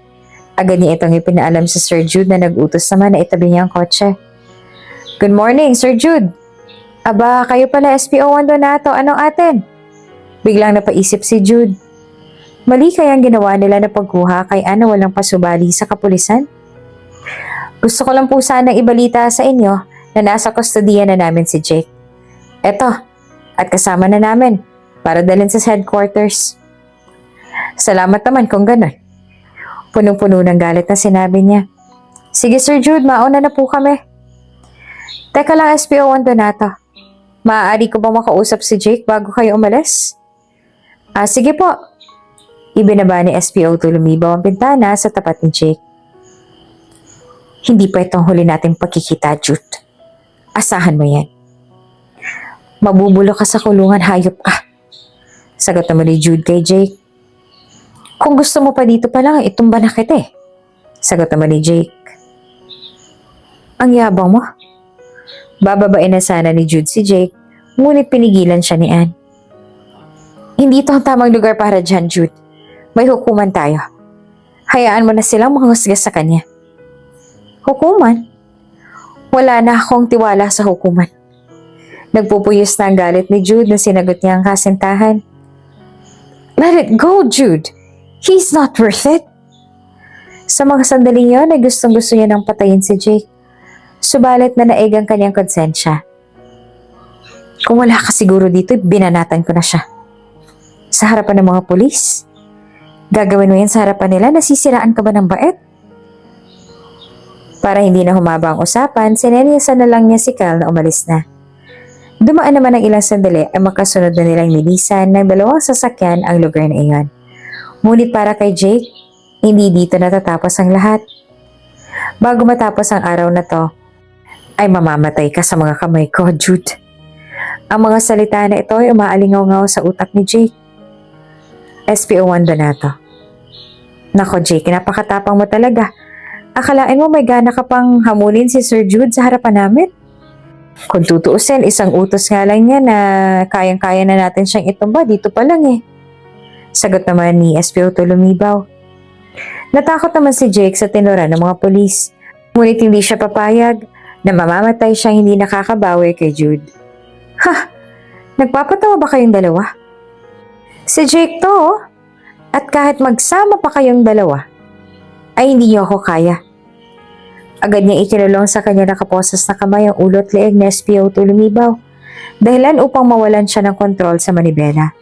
Agad niya itong ipinaalam sa Sir Jude na nag-utos naman na itabi niya ang kotse. Good morning, Sir Jude. Aba, kayo pala SPO1 Donato. Anong atin? Biglang napaisip si Jude. Mali kaya ang ginawa nila na pagkuha kay Ana walang pasubali sa kapulisan? Gusto ko lang po sanang ibalita sa inyo na nasa kustodiya na namin si Jake. Eto, at kasama na namin para dalhin sa headquarters. Salamat naman kung gano'n. Punong-puno ng galit na sinabi niya. Sige Sir Jude, mauna na po kami. Teka lang SPO1 Donato. Maaari ko ba makausap si Jake bago kayo umalis? Sige po. Ibinaba ni SPO2 lumibaw ang bintana sa tapat ni Jake. Hindi pa itong huli nating pagkikita, Jude. Asahan mo yan. Mabubulo ka sa kulungan, hayop ka. Sagot naman ni Jude kay Jake. Kung gusto mo pa dito pa lang, itumba na kita eh. Sagot naman ni Jake. Ang yabang mo. Bababain na sana ni Jude si Jake, ngunit pinigilan siya ni Anne. Hindi ito ang tamang lugar para dyan, Jude. May hukuman tayo. Hayaan mo na silang manghusga sa kanya. Hukuman? Wala na akong tiwala sa hukuman. Nagpupuyos na ang galit ni Jude na sinagot niya ang kasintahan. Let it go, Jude. He's not worth it. Sa mga sandaling yun ay gustong-gusto niya nang patayin si Jake. Subalit na naig ang kanyang konsensya. Kung wala ka siguro dito, binanatan ko na siya. Sa harapan ng mga pulis. Gagawin mo yan sa harapan nila, nasisiraan ka ba ng bait? Para hindi na humaba ang usapan, sinenyasan na lang niya si Kyle na umalis na. Dumaan naman ng ilang sandali ay makasunod na nilang nilisan ng dalawang sasakyan ang lugar na iyon. Ngunit para kay Jake, hindi dito natatapos ang lahat. Bago matapos ang araw na to, ay mamamatay ka sa mga kamay ko, Jude. Ang mga salita na ito ay umaalingaw-ngaw sa utak ni Jake. SPO1 Donato. Nako Jake, napakatapang mo talaga. Akalain mo may gana ka pang hamulin si Sir Jude sa harapan namin? Kung tutuusin, isang utos nga lang niya na kayang-kaya na natin siyang itumba, dito pa lang eh. Sagot naman ni SPO2 lumibaw. Natakot naman si Jake sa tinura ng mga pulis. Ngunit hindi siya papayag na mamamatay siyang hindi nakakabawi kay Jude. Ha! Nagpapatawa ba kayong dalawa? Si Jake to, oh. At kahit magsama pa kayong dalawa, ay hindi niyo ako kaya. Agad niya ikinulong sa kanya nakaposas na kamay ang ulot leeg na SPO2 lumibaw, dahilan upang mawalan siya ng kontrol sa manibela.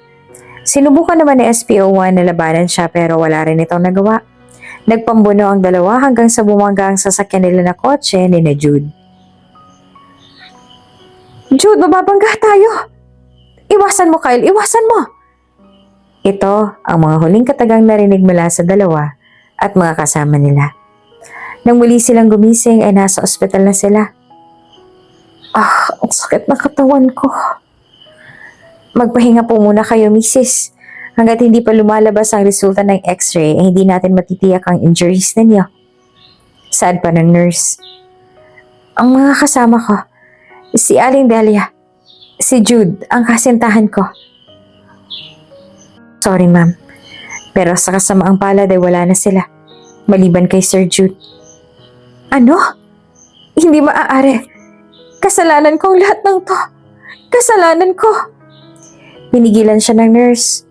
Sinubukan naman ni SPO1 na labanan siya pero wala rin itong nagawa. Nagpambuno ang dalawa hanggang sa bumangga ang sasakyan nila na kotse ni Jude. Jude, mababangga tayo! Iwasan mo, Kyle! Iwasan mo! Ito ang mga huling katagang narinig mula sa dalawa at mga kasama nila. Nang muli silang gumising ay nasa ospital na sila. Ang sakit ng katawan ko. Magpahinga po muna kayo, Mrs. Hanggat hindi pa lumalabas ang resulta ng x-ray, ay hindi natin matitiyak ang injuries ninyo. Saad pa ng nurse. Ang mga kasama ko, si Aling Delia, si Jude, ang kasintahan ko. Sorry, ma'am. Pero sa kasamaang palad ay wala na sila. Maliban kay Sir Jude. Ano? Hindi maaari. Kasalanan ko ang lahat ng to. Kasalanan ko. Pinigilan siya ng nurse.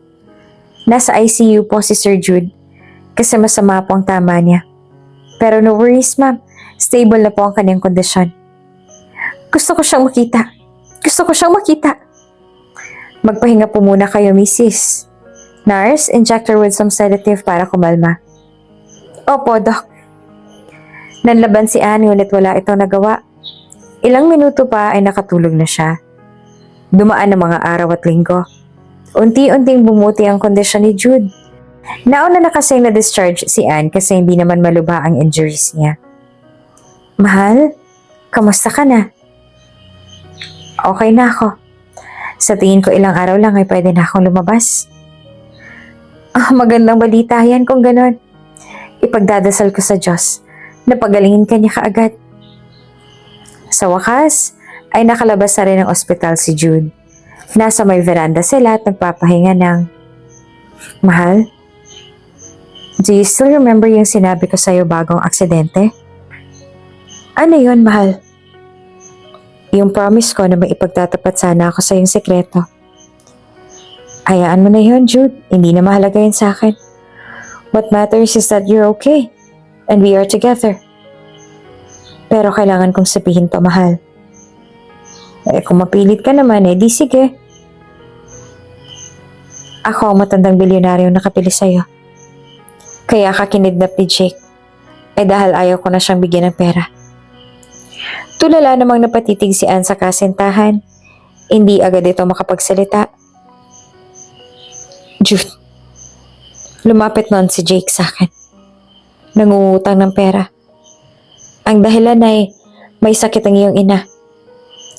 Nasa ICU po si Sir Jude. Kasi masama po ang tama niya. Pero no worries, ma'am. Stable na po ang kanyang kondisyon. Gusto ko siyang makita. Gusto ko siyang makita. Magpahinga po muna kayo, Mrs. Nurse, inject her with some sedative para kumalma. Opo, Doc. Nanlaban si Anne ngunit wala itong nagawa. Ilang minuto pa ay nakatulog na siya. Dumaan ang mga araw at linggo. Unti-unting bumuti ang kondisyon ni Jude. Nauna na kasing na-discharge si Anne kasi hindi naman malubha ang injuries niya. Mahal, kamusta ka na? Okay na ako. Sa tingin ko ilang araw lang ay pwede na akong lumabas. Magandang balita yan kung ganon. Ipagdadasal ko sa Diyos na pagalingin ka niya kaagad. Sa wakas, ay nakalabas na rin ng ospital si Jude. Nasa may veranda sila at nagpapahinga ng, Mahal, do you still remember yung sinabi ko sa'yo bagong aksidente? Ano yun, mahal? Yung promise ko na may ipagtatapat sana ako sa yung sekreto. Hayaan mo na yun, Jude. Hindi na mahalaga yun sa akin. What matters is that you're okay and we are together. Pero kailangan kong sabihin to, mahal. Kung mapilit ka naman, di sige. Ako ang matandang bilyonaryong nakapili sa'yo. Kaya ka kinidnap ni Jake. Dahil ayaw ko na siyang bigyan ng pera. Tulala namang napatitig si Anne sa kasintahan. Hindi agad ito makapagsalita. Jude, Lumapit noon si Jake sa akin. Nangungutang ng pera. Ang dahilan ay may sakit ang iyong ina.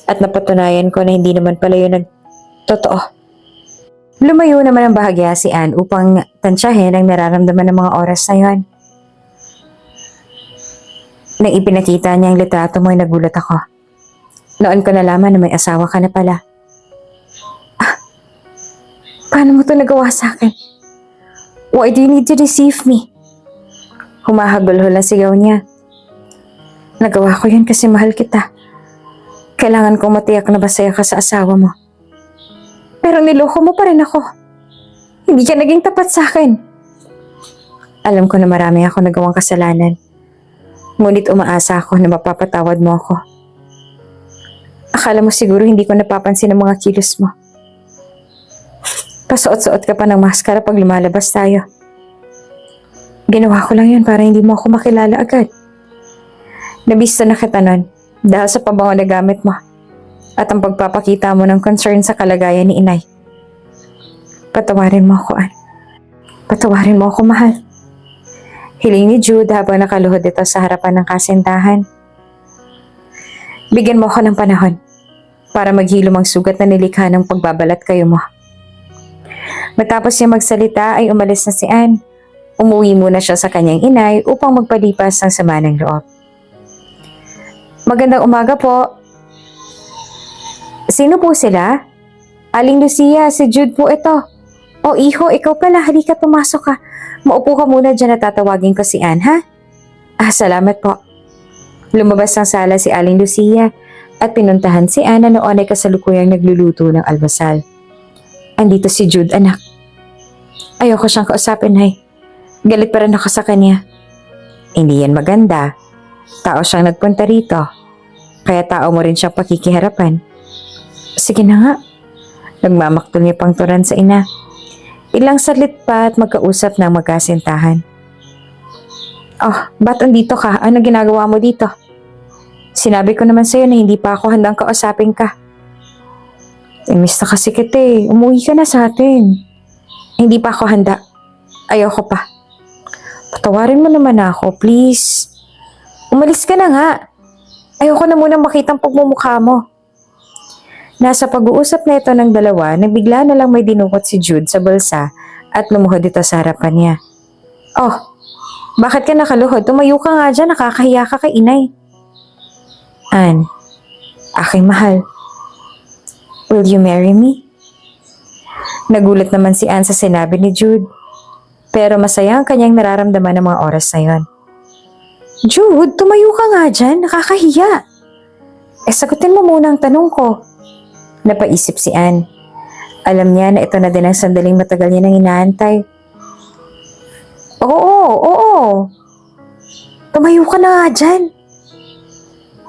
At napatunayan ko na hindi naman pala yun ang totoo. Lumayo naman ang bahagya si Anne upang tansyahin ang nararamdaman ng mga oras na yon. Nang ipinakita niya ang litrato mo ay nagulat ako. Noon ko nalaman na may asawa ka na pala. Paano mo ito nagawa sa akin? Why do you need to deceive me? Humahagulhol ang sigaw niya. Nagawa ko yun kasi mahal kita. Kailangan kong matiyak na masaya ka sa asawa mo. Pero niloko mo pa rin ako. Hindi ka naging tapat sa akin. Alam ko na marami ako nagawang kasalanan. Ngunit umaasa ako na mapapatawad mo ako. Akala mo siguro hindi ko napapansin ang mga kilos mo. Pasuot-suot ka pa ng maskara pag lumalabas tayo. Ginawa ko lang yun para hindi mo ako makilala agad. Nabista na kita nun dahil sa pabango na gamit mo at ang pagpapakita mo ng concern sa kalagayan ni inay. Patawarin mo ako, Anne. Patawarin mo ako, mahal. Hiling ni Jude habang nakaluhod ito sa harapan ng kasintahan. Bigyan mo ako ng panahon para maghilom ang sugat na nilikha ng pagbabalat kayo mo. Matapos niya magsalita ay umalis na si Anne. Umuwi muna siya sa kanyang inay upang magpalipas ng sama ng loob. Magandang umaga po. Sino po sila? Aling Lucia, si Jude po ito. O iho, ikaw pala, halika pumasok ka. Maupo ka muna dyan at tatawagin ko si Anne, ha? Salamat po. Lumabas ng sala si Aling Lucia at pinuntahan si Anne na noon ay kasalukuyang nagluluto ng almusal. Andito si Jude, anak. Ayoko siyang kausapin, hay. Galit pa rin ako sa kanya. Hindi yan maganda. Tao siyang nagpunta rito. Kaya tao mo rin siyang pakikiharapan. Sige na nga. Nagmamaktol niya pang turan sa ina. Ilang salit pa at magkausap ng magkasintahan. Oh, ba't andito ka? Ano ginagawa mo dito? Sinabi ko naman sa'yo na hindi pa ako handang kausapin ka. Miss na kasi kita eh. Umuwi ka na sa atin. Hindi pa ako handa. Ayoko pa. Patawarin mo naman ako, please. Umalis ka na nga. Ayoko na munang makitang pagmumukha mo. Nasa pag-uusap na ito ng dalawa, nabigla na lang may dinukot si Jude sa bulsa at lumuhod ito sa harapan niya. Oh, bakit ka nakaluhod? Tumayo ka nga dyan, nakakahiya ka kay inay. Anne, aking mahal. Will you marry me? Nagulat naman si Anne sa sinabi ni Jude. Pero masaya ang kanyang nararamdaman ng mga oras na yon. Jude, tumayo ka nga dyan. Nakakahiya. Sagutin mo muna ang tanong ko. Napaisip si Anne. Alam niya na ito na din ang sandaling matagal niya nang inaantay. Oo. Tumayo ka na nga dyan.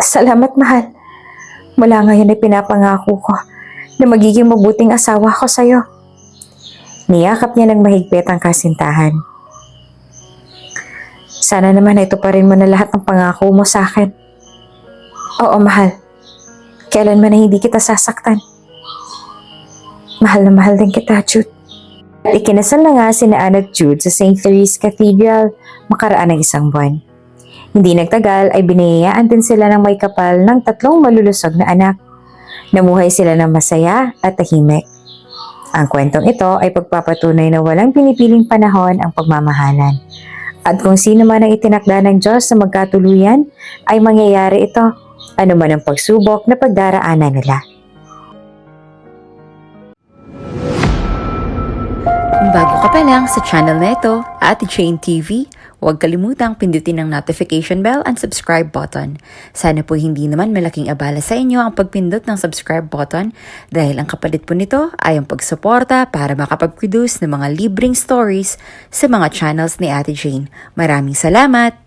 Salamat, mahal. Mula ngayon ay pinapangako ko na magiging mabuting asawa ko sa'yo. Niyakap niya ng mahigpit ang kasintahan. Sana naman ito pa rin mo na lahat ng pangako mo sa akin. Oo, mahal. Kailanman na hindi kita sasaktan. Mahal na mahal din kita, Jude. At ikinasal na nga sina Anne at Jude sa St. Therese Cathedral makaraan ng isang buwan. Hindi nagtagal ay biniyayaan din sila ng may kapal ng 3 malulusog na anak. Namuhay sila ng masaya at tahimik. Ang kwentong ito ay pagpapatunay na walang pinipiling panahon ang pagmamahalan. At kung sino man ang itinakda ng Diyos na magkatuluyan, ay mangyayari ito, anuman ang pagsubok na pagdaraanan nila. Kung bago ka pa lang sa channel na ito, Ate Jane TV, huwag kalimutang pindutin ang notification bell and subscribe button. Sana po hindi naman malaking abala sa inyo ang pagpindot ng subscribe button dahil ang kapalit po nito ay ang pagsuporta para makapag-produce ng mga libreng stories sa mga channels ni Ate Jane. Maraming salamat!